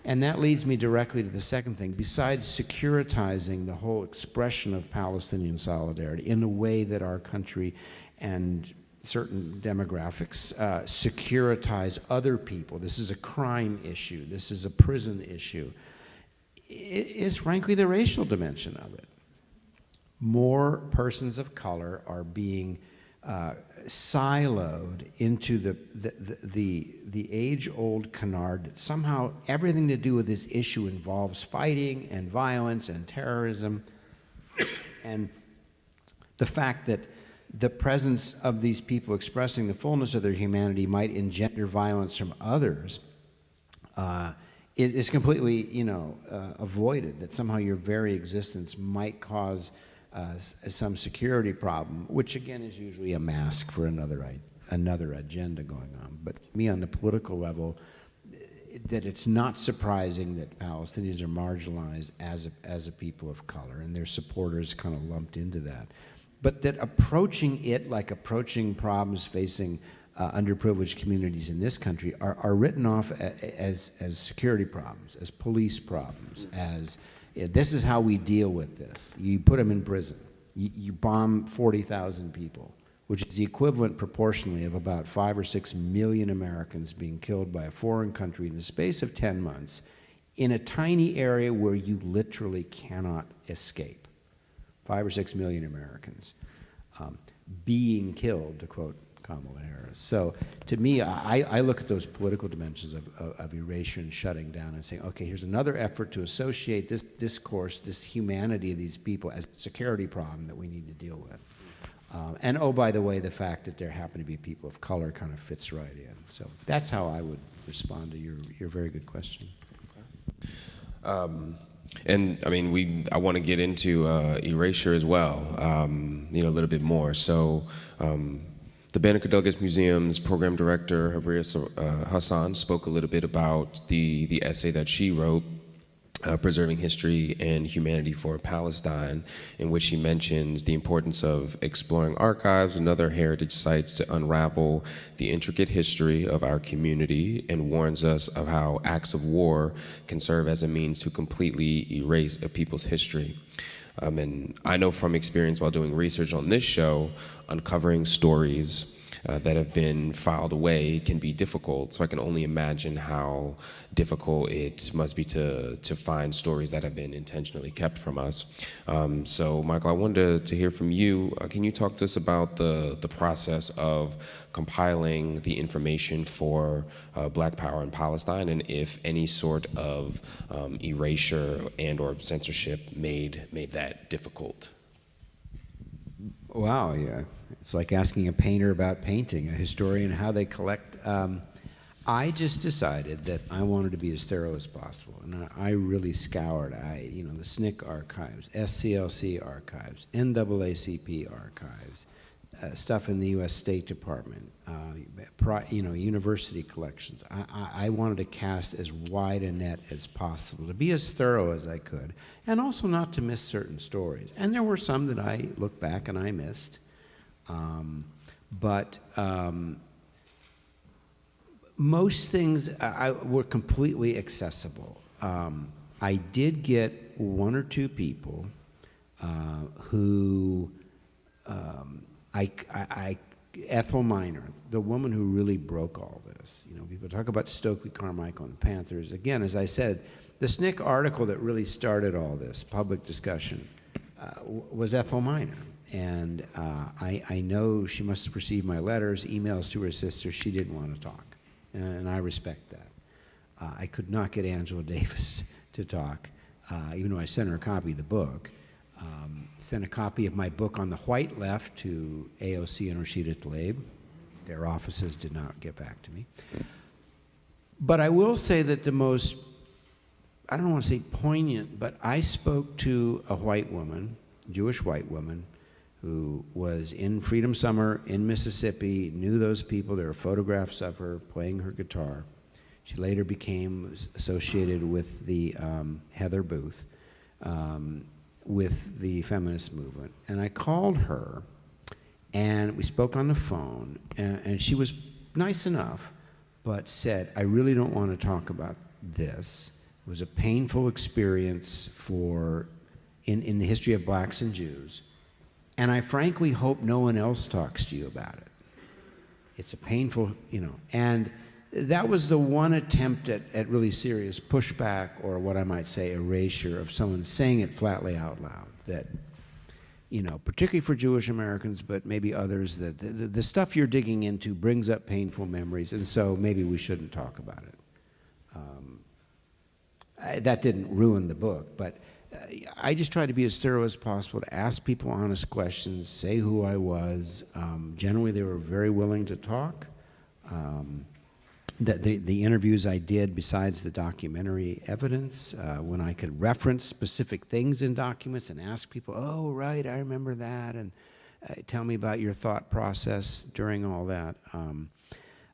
And that leads me directly to the second thing. Besides securitizing the whole expression of Palestinian solidarity in the way that our country and certain demographics securitize other people, this is a crime issue, this is a prison issue, is frankly the racial dimension of it. More persons of color are being siloed into the age-old canard that somehow everything to do with this issue involves fighting and violence and terrorism, and the fact that the presence of these people expressing the fullness of their humanity might engender violence from others is completely, avoided. That somehow your very existence might cause some security problem, which again is usually a mask for another agenda going on. But to me, on the political level, that it's not surprising that Palestinians are marginalized as a people of color, and their supporters kind of lumped into that. But that approaching it like approaching problems facing underprivileged communities in this country are written off as security problems, as police problems, as this is how we deal with this. You put them in prison. You bomb 40,000 people, which is the equivalent proportionally of about 5 or 6 million Americans being killed by a foreign country in the space of 10 months in a tiny area where you literally cannot escape. 5 or 6 million Americans being killed, to quote Kamala Harris. So to me, I look at those political dimensions of erasure and shutting down and saying, okay, here's another effort to associate this discourse, this humanity of these people as a security problem that we need to deal with. And oh, by the way, the fact that there happen to be people of color kind of fits right in. So that's how I would respond to your very good question. Okay. And I mean, I want to get into erasure as well, a little bit more. So the Banneker-Douglass Museum's program director, HarperVia Hassan, spoke a little bit about the essay that she wrote Preserving History and Humanity for Palestine, in which she mentions the importance of exploring archives and other heritage sites to unravel the intricate history of our community, and warns us of how acts of war can serve as a means to completely erase a people's history. And I know from experience while doing research on this show, uncovering stories that have been filed away can be difficult. So I can only imagine how difficult it must be to find stories that have been intentionally kept from us. So Michael, I wanted to hear from you. Can you talk to us about the process of compiling the information for Black Power and Palestine, and if any sort of erasure and or censorship made that difficult? Wow, yeah. It's like asking a painter about painting, a historian how they collect. I just decided that I wanted to be as thorough as possible, and I really scoured. The SNCC archives, SCLC archives, NAACP archives, stuff in the U.S. State Department, university collections. I wanted to cast as wide a net as possible, to be as thorough as I could, and also not to miss certain stories. And there were some that I look back and I missed. But most things were completely accessible. I did get one or two people who, Ethel Minor, the woman who really broke all this. People talk about Stokely Carmichael and the Panthers. Again, as I said, the SNCC article that really started all this public discussion was Ethel Minor. And I know she must have received my letters, emails to her sister. She didn't want to talk, and I respect that. I could not get Angela Davis to talk, even though I sent her a copy of the book. Sent a copy of my book on the white left to AOC and Rashida Tlaib. Their offices did not get back to me. But I will say that the most, I don't want to say poignant, but I spoke to a white woman, Jewish white woman, who was in Freedom Summer in Mississippi, knew those people. There were photographs of her playing her guitar. She later became associated with the Heather Booth, with the feminist movement. And I called her, and we spoke on the phone, and she was nice enough, but said, I really don't want to talk about this. It was a painful experience in the history of blacks and Jews. And I frankly hope no one else talks to you about it. It's a painful, and that was the one attempt at really serious pushback, or what I might say erasure, of someone saying it flatly out loud, that, particularly for Jewish Americans, but maybe others, that the stuff you're digging into brings up painful memories, and so maybe we shouldn't talk about it. That didn't ruin the book, but I just tried to be as thorough as possible, to ask people honest questions, say who I was. Generally, they were very willing to talk. The interviews I did, besides the documentary evidence, when I could reference specific things in documents and ask people, oh, right, I remember that, and tell me about your thought process during all that.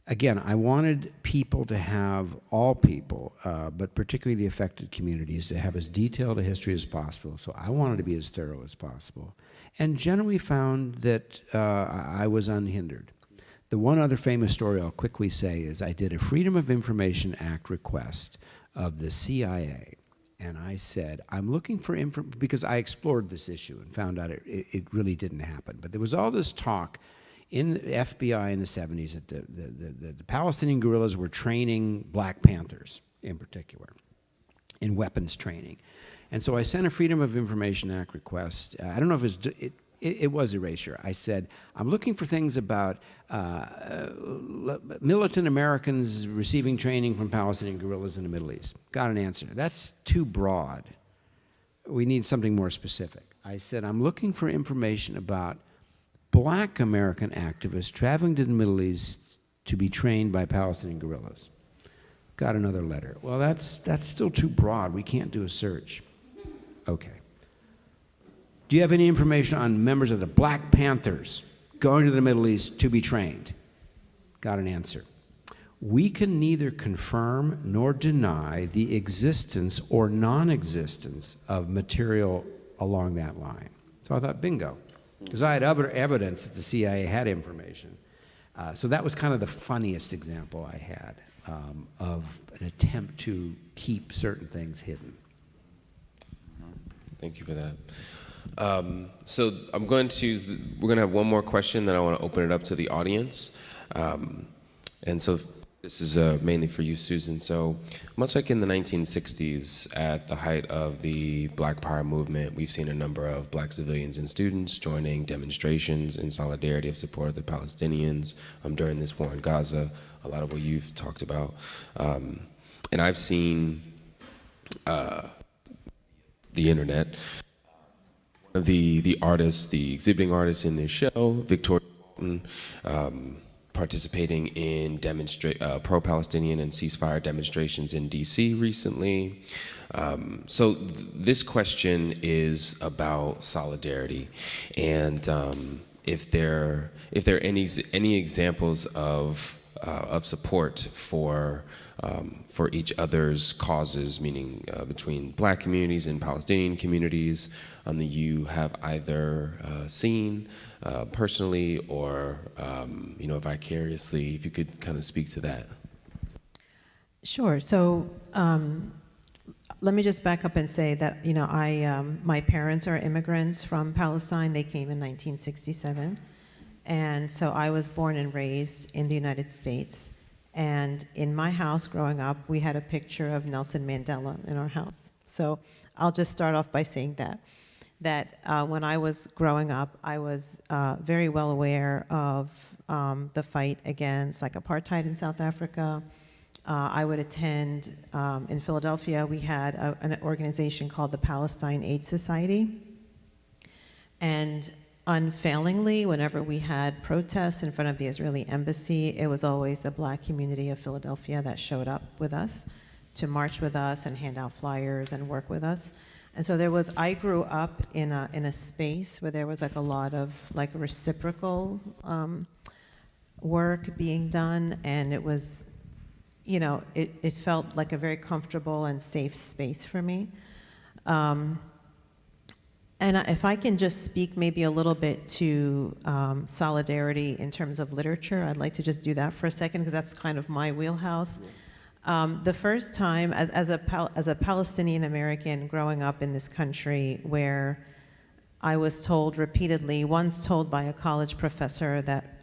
Again, I wanted people to have, all people, but particularly the affected communities, to have as detailed a history as possible. So I wanted to be as thorough as possible, and generally found that I was unhindered. The one other famous story I'll quickly say is I did a Freedom of Information Act request of the CIA, and I said, I'm looking for because I explored this issue and found out it really didn't happen. But there was all this talk in the FBI in the 70s that the Palestinian guerrillas were training Black Panthers in particular in weapons training. And so I sent a Freedom of Information Act request. I don't know if it was erasure. I said, I'm looking for things about militant Americans receiving training from Palestinian guerrillas in the Middle East. Got an answer. That's too broad. We need something more specific. I said, I'm looking for information about Black American activists traveling to the Middle East to be trained by Palestinian guerrillas. Got another letter. Well, that's still too broad. We can't do a search. Okay. Do you have any information on members of the Black Panthers going to the Middle East to be trained? Got an answer. we can neither confirm nor deny the existence or non-existence of material along that line. So I thought, bingo, because I had other evidence that the CIA had information. So that was kind of the funniest example I had of an attempt to keep certain things hidden. Thank you for that. So we're going to have one more question, then I want to open it up to the audience. And so this is mainly for you, Susan. So much like in the 1960s, at the height of the Black Power movement, we've seen a number of Black civilians and students joining demonstrations in solidarity of support of the Palestinians during this war in Gaza, a lot of what you've talked about. And I've seen the internet. One of the artists, the exhibiting artists in this show, Victoria Walton, participating in pro-Palestinian and ceasefire demonstrations in DC recently. So this question is about solidarity, and if there are any examples of support for each other's causes, meaning between Black communities and Palestinian communities, that you have either seen personally or vicariously. If you could kind of speak to that. Sure. So let me just back up and say that my parents are immigrants from Palestine. They came in 1967, and so I was born and raised in the United States. And in my house growing up, we had a picture of Nelson Mandela in our house. So I'll just start off by saying that when I was growing up, I was very well aware of the fight against apartheid in South Africa. I would attend, in Philadelphia, we had an organization called the Palestine Aid Society. And unfailingly, whenever we had protests in front of the Israeli embassy, it was always the Black community of Philadelphia that showed up with us to march with us and hand out flyers and work with us. And so I grew up in a space where there was a lot of reciprocal work being done, and it was, it felt like a very comfortable and safe space for me. And if I can just speak maybe a little bit to solidarity in terms of literature, I'd like to just do that for a second, because that's kind of my wheelhouse. The first time, as a Palestinian American growing up in this country, where I was told repeatedly, once told by a college professor that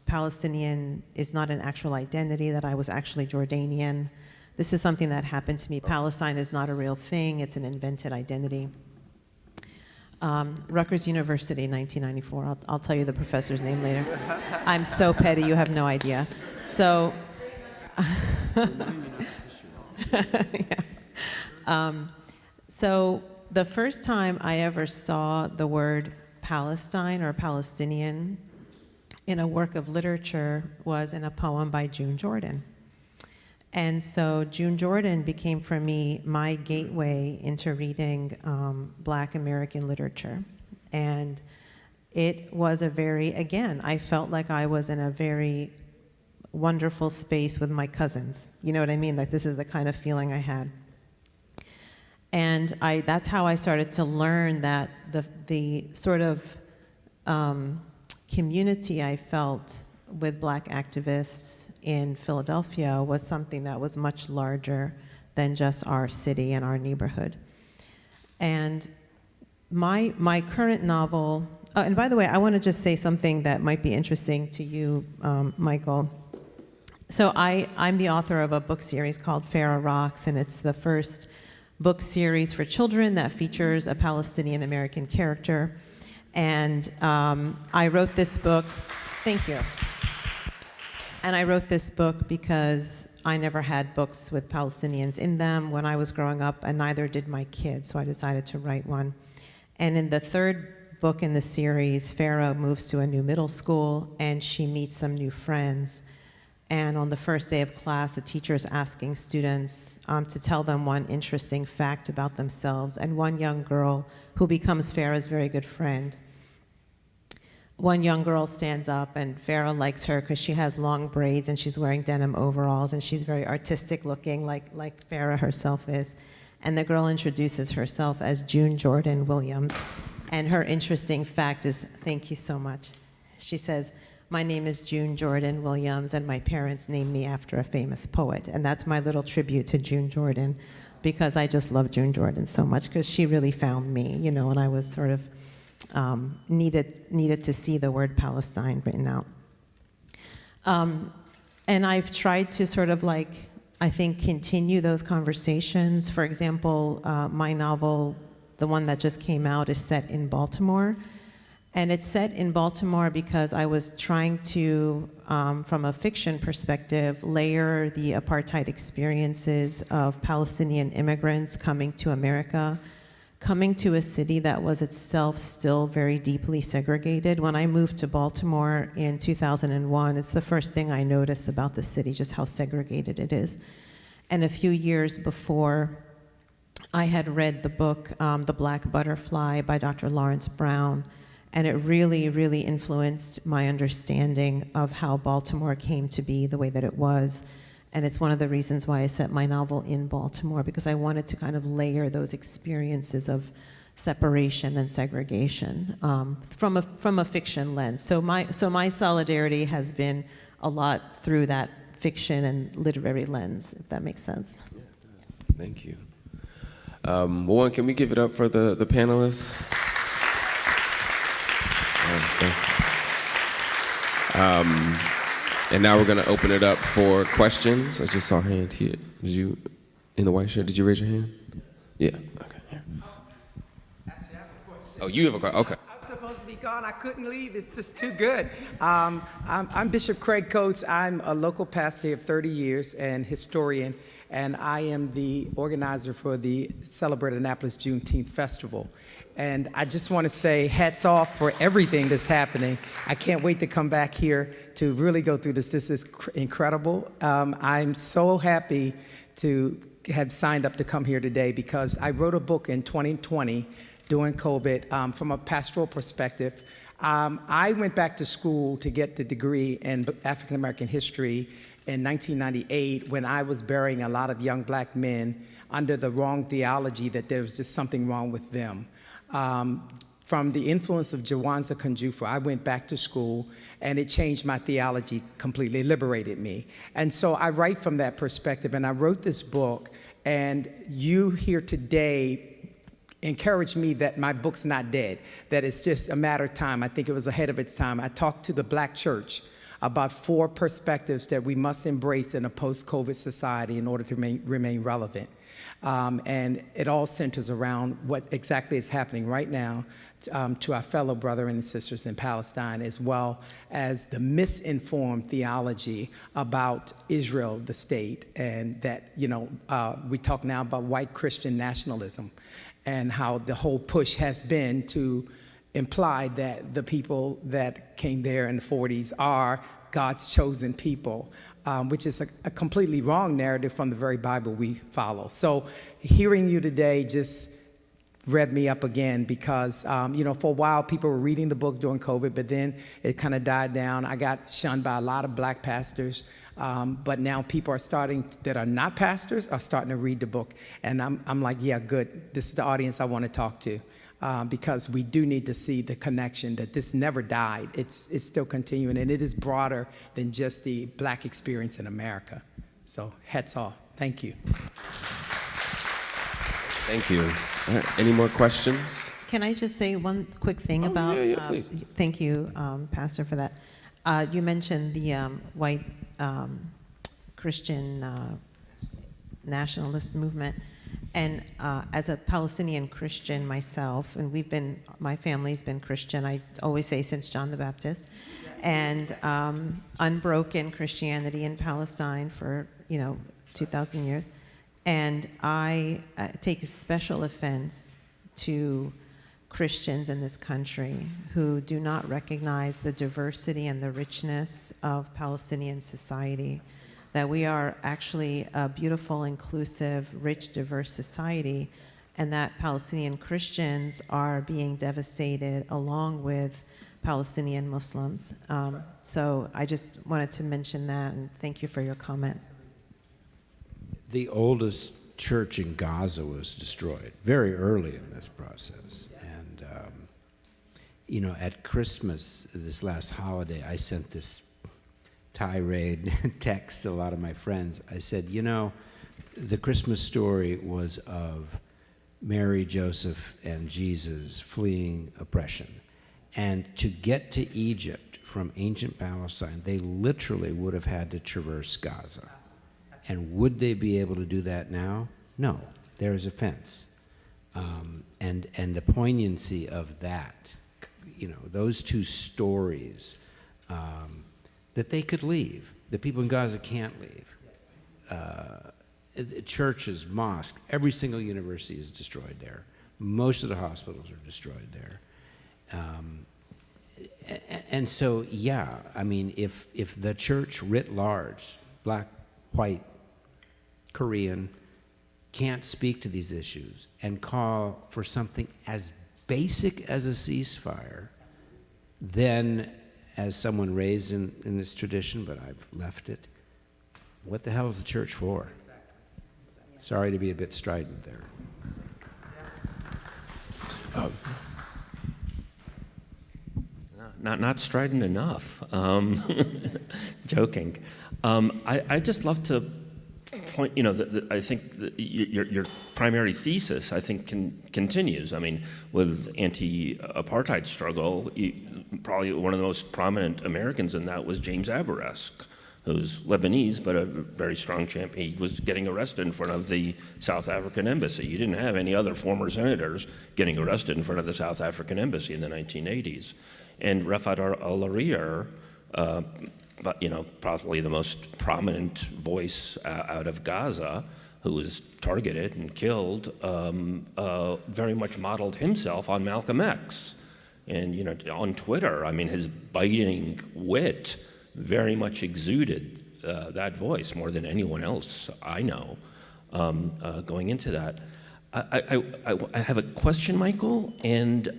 Palestinian is not an actual identity, that I was actually Jordanian. This is something that happened to me. Palestine is not a real thing, it's an invented identity. Rutgers University, 1994. I'll tell you the professor's name later. I'm so petty, you have no idea. So, so the first time I ever saw the word Palestine or Palestinian in a work of literature was in a poem by June Jordan. And so June Jordan became for me my gateway into reading Black American literature. And it was I felt like I was in a very wonderful space with my cousins. You know what I mean? Like, this is the kind of feeling I had. And that's how I started to learn that the sort of community I felt with Black activists in Philadelphia was something that was much larger than just our city and our neighborhood. And my current novel, and by the way, I want to just say something that might be interesting to you, Michael. So I'm the author of a book series called Farah Rocks, and it's the first book series for children that features a Palestinian American character. And I wrote this book, thank you. And I wrote this book because I never had books with Palestinians in them when I was growing up, and neither did my kids, so I decided to write one. And in the third book in the series, Farah moves to a new middle school, and she meets some new friends. And on the first day of class, the teacher is asking students to tell them one interesting fact about themselves, and one young girl who becomes Farah's very good friend one young girl stands up, and Farah likes her because she has long braids and she's wearing denim overalls and she's very artistic looking, like Farah herself is. And the girl introduces herself as June Jordan Williams. And her interesting fact is, thank you so much. She says, "My name is June Jordan Williams, and my parents named me after a famous poet." And that's my little tribute to June Jordan, because I just love June Jordan so much, because she really found me, you know, and I was sort of needed to see the word Palestine written out. And I've tried to sort of like, I think, continue those conversations. For example, my novel, the one that just came out, is set in Baltimore. And it's set in Baltimore because I was trying to, from a fiction perspective, layer the apartheid experiences of Palestinian immigrants coming to America, coming to a city that was itself still very deeply segregated. When I moved to Baltimore in 2001, it's the first thing I noticed about the city, just how segregated it is. And a few years before, I had read the book, The Black Butterfly by Dr. Lawrence Brown, and it really, really influenced my understanding of how Baltimore came to be the way that it was. And it's one of the reasons why I set my novel in Baltimore, because I wanted to kind of layer those experiences of separation and segregation from a fiction lens. So my solidarity has been a lot through that fiction and literary lens, if that makes sense. Yeah, it does. Thank you. One, can we give it up for the panelists? And now we're going to open it up for questions. I just saw a hand here. Did you, in the white shirt, did you raise your hand? Yeah. Okay. Yeah. Actually, I have a question. Oh, you have a question? Okay. I'm supposed to be gone. I couldn't leave. It's just too good. I'm Bishop Craig Coates. I'm a local pastor of 30 years and historian, and I am the organizer for the Celebrate Annapolis Juneteenth Festival. And I just want to say hats off for everything that's happening. I can't wait to come back here to really go through this. This is incredible. I'm so happy to have signed up to come here today, because I wrote a book in 2020 during COVID from a pastoral perspective. I went back to school to get the degree in African American history in 1998, when I was burying a lot of young black men under the wrong theology that there was just something wrong with them. From the influence of Jawanza Kunjufu, I went back to school, and it changed my theology completely, liberated me. And so I write from that perspective, and I wrote this book, and you here today encouraged me that my book's not dead, that it's just a matter of time. I think it was ahead of its time. I talked to the Black church about 4 perspectives that we must embrace in a post-COVID society in order to remain relevant. And it all centers around what exactly is happening right now to our fellow brothers and sisters in Palestine, as well as the misinformed theology about Israel, the state, and that, you know, we talk now about white Christian nationalism, and how the whole push has been to imply that the people that came there in the 40s are God's chosen people. Which is a completely wrong narrative from the very Bible we follow. So hearing you today just revved me up again, because, you know, for a while people were reading the book during COVID, but then it kind of died down. I got shunned by a lot of black pastors, but now people are starting, that are not pastors, are starting to read the book. And I'm like, yeah, good. This is the audience I want to talk to. Because we do need to see the connection, that this never died. It's still continuing, and it is broader than just the black experience in America. So hats off. Thank you. Thank you. All right. Any more questions? Can I just say one quick thing about? Yeah, please. Thank you, Pastor, for that. You mentioned the white Christian nationalist movement. And as a Palestinian Christian myself, and my family's been Christian, I always say since John the Baptist, and unbroken Christianity in Palestine for, 2,000 years. And I take a special offense to Christians in this country who do not recognize the diversity and the richness of Palestinian society, that we are actually a beautiful, inclusive, rich, diverse society, and that Palestinian Christians are being devastated along with Palestinian Muslims. So I just wanted to mention that, and thank you for your comment. The oldest church in Gaza was destroyed very early in this process. And, you know, at Christmas, this last holiday, I sent this tirade text to a lot of my friends. I said, you know, the Christmas story was of Mary, Joseph, and Jesus fleeing oppression. And to get to Egypt from ancient Palestine, they literally would have had to traverse Gaza. And would they be able to do that now? No, there is a fence. And the poignancy of that, you know, those two stories, that they could leave. The people in Gaza can't leave. Churches, mosques, every single university is destroyed there. Most of the hospitals are destroyed there. And so, yeah, I mean, if the church writ large, black, white, Korean, can't speak to these issues and call for something as basic as a ceasefire, then, as someone raised in this tradition, but I've left it, what the hell is the church for? Sorry to be a bit strident there. Not strident enough. Joking. I just love to point. You know, I think that your primary thesis, I think, continues. I mean, with anti-apartheid struggle, probably one of the most prominent Americans in that was James Abourezk, who's Lebanese, but a very strong champion. He was getting arrested in front of the South African embassy. You didn't have any other former senators getting arrested in front of the South African embassy in the 1980s. And Rafat al-Hariri, but you know, probably the most prominent voice out of Gaza, who was targeted and killed, very much modeled himself on Malcolm X. And you know, on Twitter, I mean, his biting wit very much exuded that voice more than anyone else I know. Going into that, I have a question, Michael, and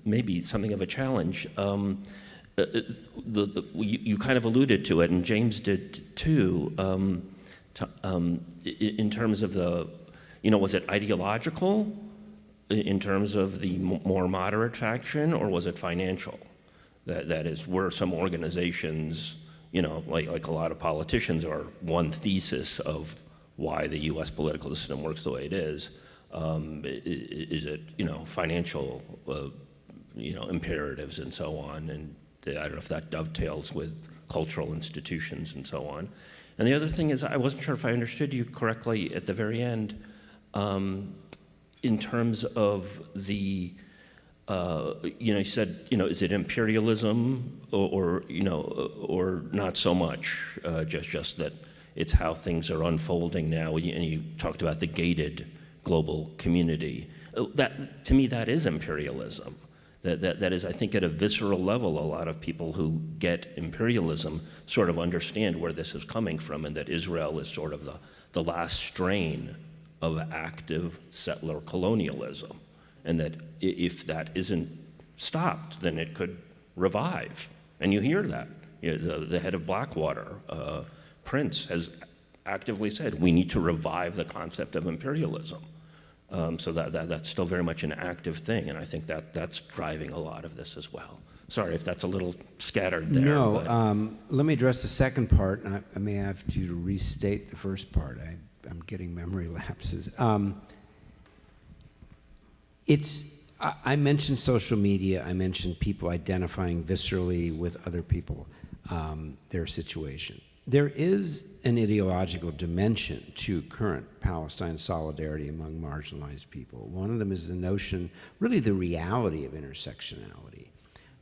maybe something of a challenge. You kind of alluded to it, and James did too, in terms of the, you know, was it ideological in terms of the more moderate faction, or was it financial? That is, were some organizations, you know, like a lot of politicians, are one thesis of why the U.S. political system works the way it is it, you know, financial, you know, imperatives and so on, and I don't know if that dovetails with cultural institutions and so on. And the other thing is, I wasn't sure if I understood you correctly at the very end, in terms of the, you know, you said, you know, is it imperialism or you know, or not so much, just that it's how things are unfolding now, and you talked about the gated global community. That, to me, that is imperialism. That is, I think, at a visceral level, a lot of people who get imperialism sort of understand where this is coming from, and that Israel is sort of the last strain of active settler colonialism, and that if that isn't stopped, then it could revive. And you hear that. You know, the head of Blackwater, Prince, has actively said, we need to revive the concept of imperialism. So that's still very much an active thing, and I think that's driving a lot of this as well. Sorry if that's a little scattered there. No, let me address the second part, and I may have to restate the first part. I'm getting memory lapses. I mentioned social media. I mentioned people identifying viscerally with other people, their situation. There is an ideological dimension to current Palestine solidarity among marginalized people. One of them is the notion, really the reality of intersectionality.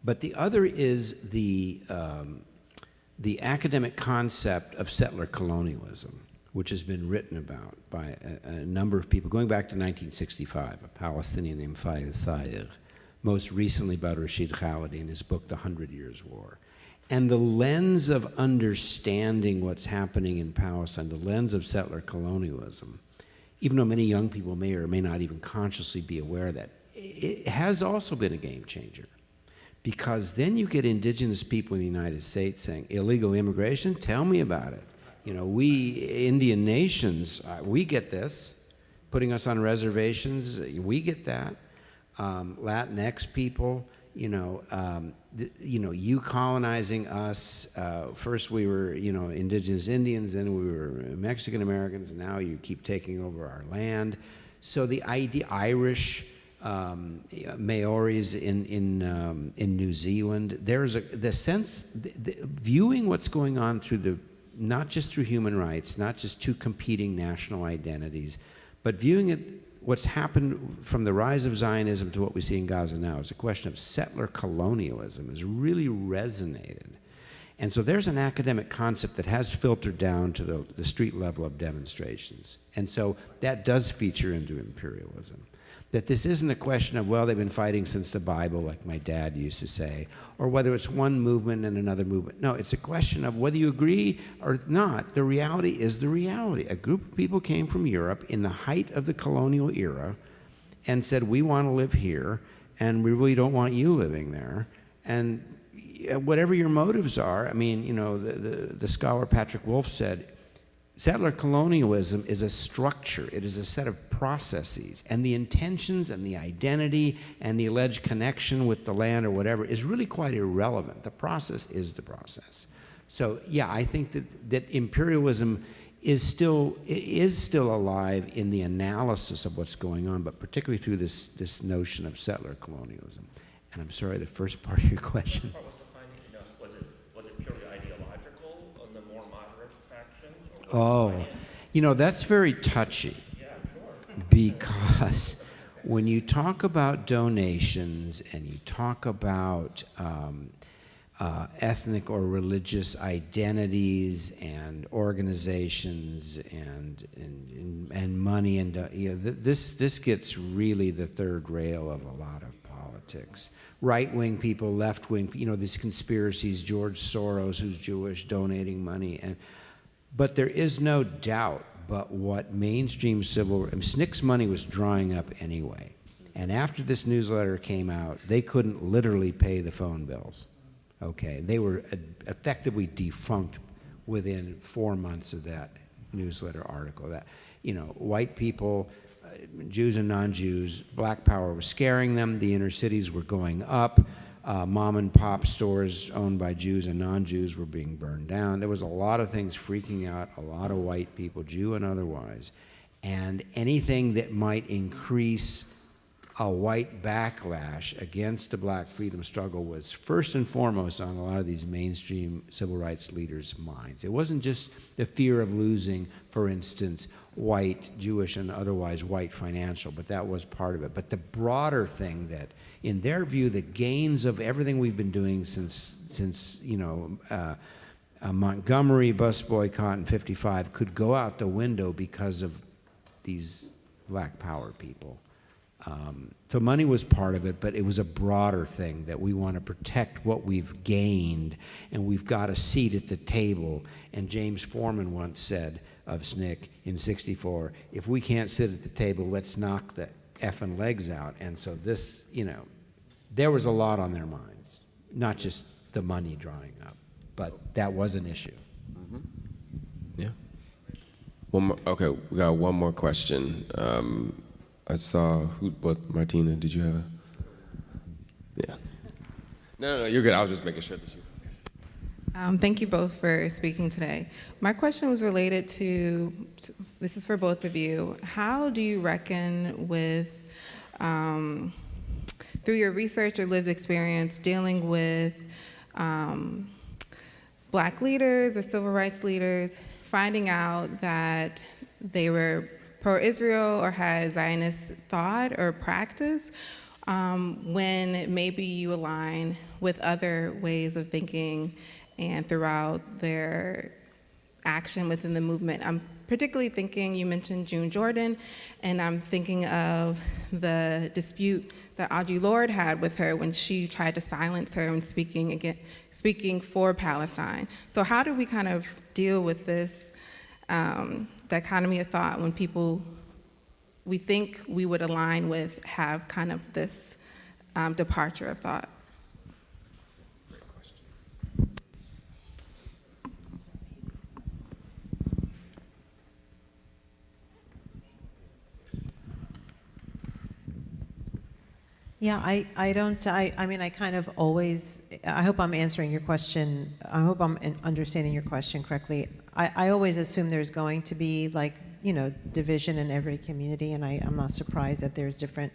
But the other is the academic concept of settler colonialism, which has been written about by a number of people, going back to 1965, a Palestinian named Fayez Sayer, most recently by Rashid Khalidi in his book, The 100 Years' War. And the lens of understanding what's happening in Palestine, the lens of settler colonialism, even though many young people may or may not even consciously be aware of that, it has also been a game changer. because then you get indigenous people in the United States saying, illegal immigration, tell me about it. You know, we Indian nations, we get this. Putting us on reservations, we get that. Latinx people, you colonizing us. First we were, indigenous Indians, then we were Mexican Americans, and now you keep taking over our land. So the idea, Irish, Maoris in New Zealand, there's the sense, viewing what's going on through not just through human rights, not just two competing national identities, but viewing it, what's happened from the rise of Zionism to what we see in Gaza now is a question of settler colonialism has really resonated. And so there's an academic concept that has filtered down to the street level of demonstrations. And so that does feature into imperialism. That this isn't a question of, well, they've been fighting since the Bible, like my dad used to say, or whether it's one movement and another movement. No, it's a question of whether you agree or not, the reality is the reality. A group of people came from Europe in the height of the colonial era and said, we want to live here, and we really don't want you living there. And whatever your motives are, I mean, the scholar Patrick Wolf said, settler colonialism is a structure. It is a set of processes. And the intentions and the identity and the alleged connection with the land or whatever is really quite irrelevant. The process is the process. So, yeah, I think that imperialism is still alive in the analysis of what's going on, but particularly through this notion of settler colonialism. And I'm sorry, the first part of your question. Was it purely ideological on the more moderate factions? Oh, that's very touchy. Yeah, sure. Because when you talk about donations and you talk about ethnic or religious identities and organizations and money and this gets really the third rail of a lot of politics. Right-wing people, left-wing, these conspiracies, George Soros, who's Jewish, donating money. But there is no doubt but what mainstream SNCC's money was drying up anyway. And after this newsletter came out, they couldn't literally pay the phone bills. Okay, they were effectively defunct within 4 months of that newsletter article. That, white people, Jews and non-Jews, Black Power was scaring them. The inner cities were going up. Mom and pop stores owned by Jews and non-Jews were being burned down. There was a lot of things freaking out a lot of white people, Jew and otherwise. And anything that might increase a white backlash against the black freedom struggle was first and foremost on a lot of these mainstream civil rights leaders' minds. It wasn't just the fear of losing, for instance, white, Jewish, and otherwise white financial, but that was part of it. But the broader thing that, in their view, the gains of everything we've been doing since Montgomery bus boycott in '55 could go out the window because of these Black Power people. So money was part of it, but it was a broader thing that we want to protect what we've gained, and we've got a seat at the table. And James Forman once said of SNCC in '64, if we can't sit at the table, let's knock the effing legs out. And so this, there was a lot on their minds, not just the money drying up, but that was an issue. Mm-hmm. Yeah. Okay, we got one more question. I saw Martina, did you have a? Yeah. No, you're good. I was just making sure that you. Thank you both for speaking today. My question was related to, this is for both of you, how do you reckon with, through your research or lived experience, dealing with Black leaders or civil rights leaders, finding out that they were pro-Israel or had Zionist thought or practice, when maybe you align with other ways of thinking and throughout their action within the movement? I'm particularly thinking, you mentioned June Jordan, and I'm thinking of the dispute that Audre Lorde had with her when she tried to silence her when speaking for Palestine. So how do we kind of deal with this dichotomy of thought when people we think we would align with have kind of this departure of thought? Yeah, I don't, I mean, I kind of always, I hope I'm answering your question, I hope I'm understanding your question correctly. I always assume there's going to be, like, you know, division in every community, and I'm not surprised that there's different,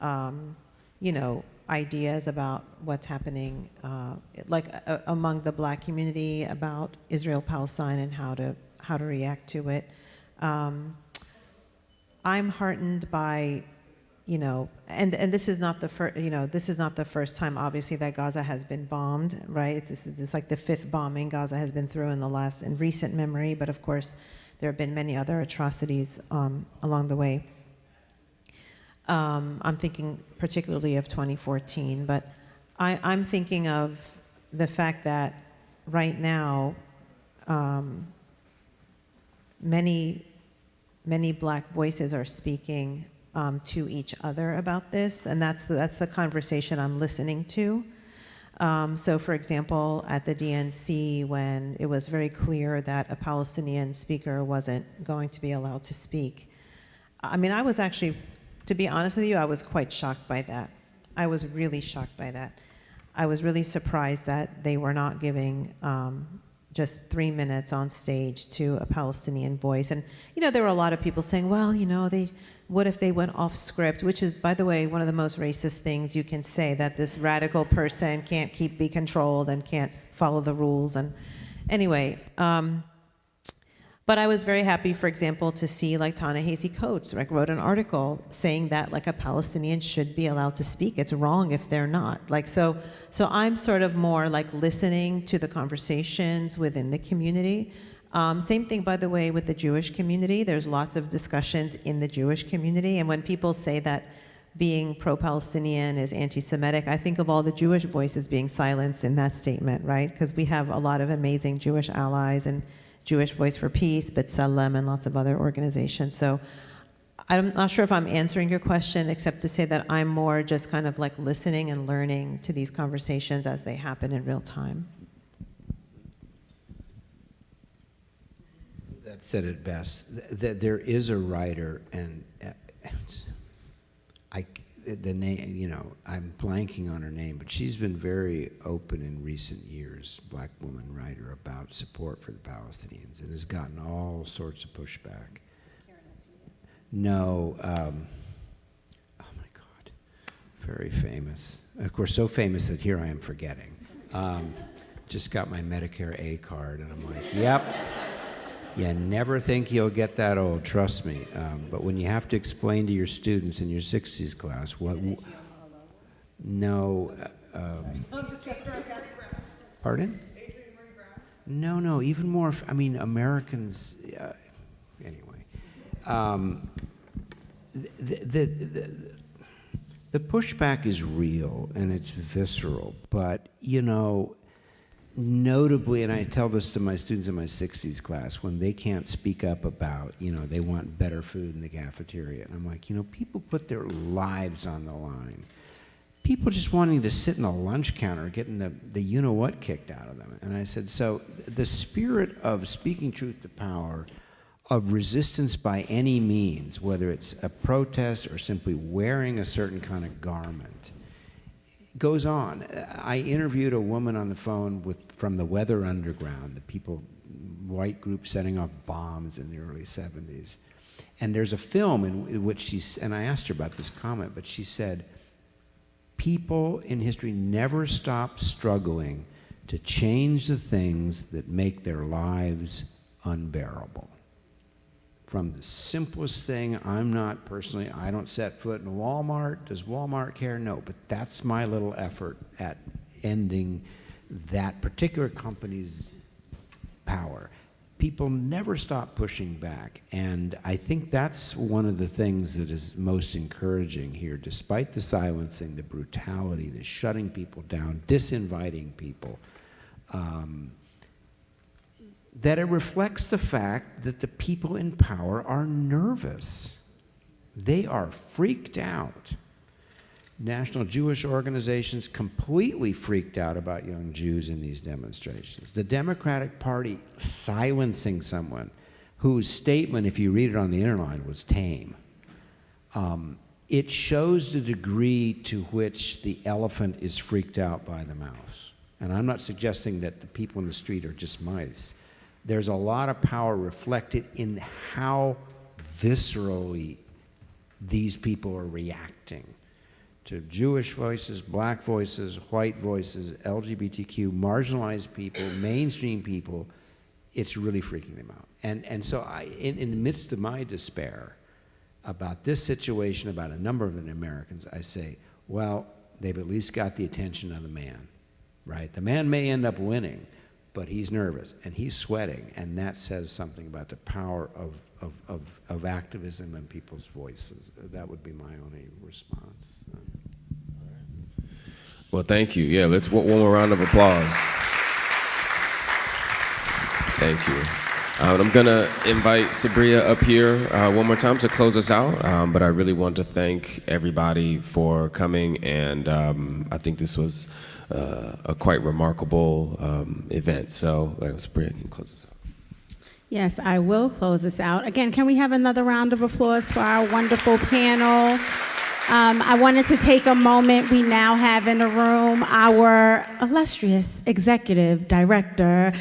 you know, ideas about what's happening, among the Black community about Israel-Palestine and how to react to it. I'm heartened by, you know, and this is not the first, you know, this is not the first time, obviously, that Gaza has been bombed, right? It's like the 5th bombing Gaza has been through in recent memory, but of course, there have been many other atrocities along the way. I'm thinking particularly of 2014, but I'm thinking of the fact that right now, many Black voices are speaking to each other about this, and that's the conversation I'm listening to. So, for example, at the DNC, when it was very clear that a Palestinian speaker wasn't going to be allowed to speak, I mean, I was actually, to be honest with you, I was quite shocked by that. I was really shocked by that. I was really surprised that they were not giving just 3 minutes on stage to a Palestinian voice. And, you know, there were a lot of people saying, well, you know, what if they went off script, which is, by the way, one of the most racist things you can say, that this radical person can't be controlled and can't follow the rules. And anyway, but I was very happy, for example, to see, like, Ta-Nehisi Coates, like, wrote an article saying that, like, a Palestinian should be allowed to speak. It's wrong if they're not. Like, so I'm sort of more like listening to the conversations within the community. Same thing, by the way, with the Jewish community. There's lots of discussions in the Jewish community, and when people say that being pro-Palestinian is anti-Semitic, I think of all the Jewish voices being silenced in that statement, right? Because we have a lot of amazing Jewish allies and Jewish Voice for Peace, B'Tselem, and lots of other organizations. So I'm not sure if I'm answering your question, except to say that I'm more just kind of like listening and learning to these conversations as they happen in real time. That said it best. There is a writer, and the name, you know, I'm blanking on her name, but she's been very open in recent years, Black woman writer, about support for the Palestinians, and has gotten all sorts of pushback. No, oh my God, very famous. Of course, so famous that here I am forgetting. Just got my Medicare A card, and I'm like, yep. You never think you'll get that old, trust me. But when you have to explain to your students in your 60s class what... No. Pardon? No, even more, I mean, Americans... anyway. The pushback is real, and it's visceral, but, you know... Notably, and I tell this to my students in my 60s class, when they can't speak up about, you know, they want better food in the cafeteria. And I'm like, you know, people put their lives on the line. People just wanting to sit in the lunch counter getting the you-know-what kicked out of them. And I said, so the spirit of speaking truth to power, of resistance by any means, whether it's a protest or simply wearing a certain kind of garment, goes on. I interviewed a woman on the phone from the Weather Underground, the white group setting off bombs in the early 70s. And there's a film in which and I asked her about this comment, but she said, people in history never stop struggling to change the things that make their lives unbearable. From the simplest thing, I don't set foot in Walmart. Does Walmart care? No, but that's my little effort at ending that particular company's power. People never stop pushing back, and I think that's one of the things that is most encouraging here, despite the silencing, the brutality, the shutting people down, disinviting people. That it reflects the fact that the people in power are nervous. They are freaked out. National Jewish organizations completely freaked out about young Jews in these demonstrations. The Democratic Party silencing someone whose statement, if you read it on the interline, was tame. it shows the degree to which the elephant is freaked out by the mouse. And I'm not suggesting that the people in the street are just mice. There's a lot of power reflected in how viscerally these people are reacting to Jewish voices, black voices, white voices, LGBTQ, marginalized people, mainstream people. It's really freaking them out. And so in the midst of my despair about this situation, about a number of the Americans, I say, well, they've at least got the attention of the man, right? The man may end up winning, but he's nervous and he's sweating, and that says something about the power of activism and people's voices. That would be my only response. Well, thank you. Yeah, let's one more round of applause. Thank you. I'm going to invite Sabria up here one more time to close us out, but I really want to thank everybody for coming, and I think this was a quite remarkable event. So, Sabria, can you close us out? Yes, I will close us out. Again, can we have another round of applause for our wonderful panel? I wanted to take a moment. We now have in the room our illustrious executive director,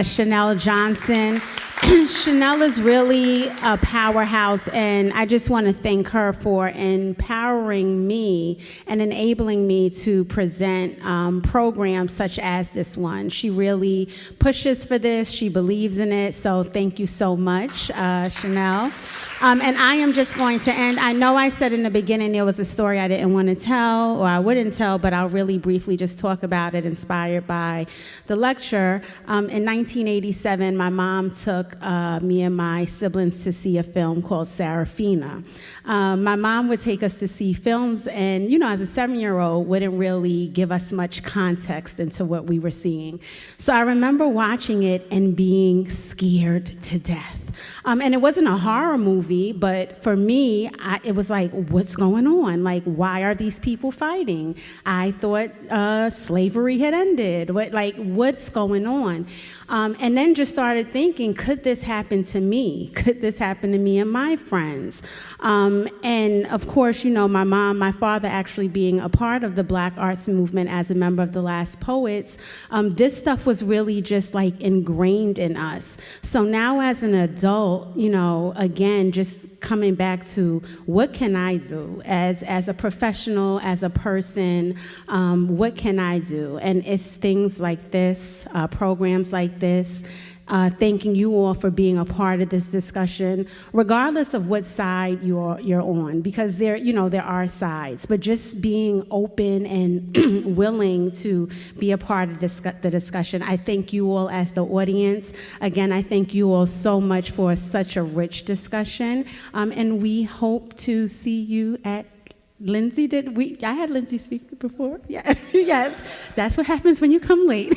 Chanel Johnson. Chanel is really a powerhouse, and I just want to thank her for empowering me and enabling me to present programs such as this one. She really pushes for this. She believes in it, so thank you so much, Chanel. And I am just going to end. I know I said in the beginning there was a story I didn't want to tell, or I wouldn't tell, but I'll really briefly just talk about it, inspired by the lecture. In 1987, my mom took me and my siblings to see a film called Sarafina. My mom would take us to see films, and as a 7-year-old, wouldn't really give us much context into what we were seeing. So I remember watching it and being scared to death. And it wasn't a horror movie, but for me, it was like, what's going on? Like, why are these people fighting? I thought slavery had ended. What's going on? And then just started thinking, could this happen to me? Could this happen to me and my friends? And of course, my father actually being a part of the Black arts movement as a member of the Last Poets, this stuff was really just like ingrained in us. So now as an adult, again, just coming back to what can I do as a professional, as a person, what can I do? And it's things like this, programs like this, thanking you all for being a part of this discussion, regardless of what side you're on, because there are sides, but just being open and willing to be a part of the discussion. I thank you all as the audience. Again, I thank you all so much for such a rich discussion, and we hope to see you at Lindsay, I had Lindsay speak before. Yeah, yes, that's what happens when you come late.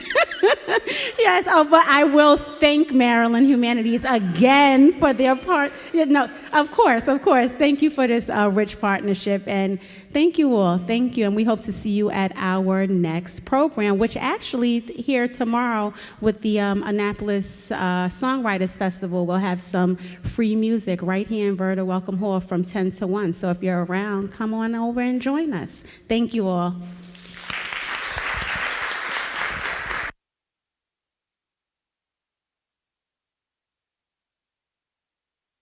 Yes, but I will thank Maryland Humanities again for their part. Of course. Thank you for this rich partnership, and thank you all. Thank you, and we hope to see you at our next program, which actually here tomorrow with the Annapolis Songwriters Festival, we'll have some free music right here in Verda Welcome Hall from 10 to 1. So if you're around, come on over and join us. Thank you all.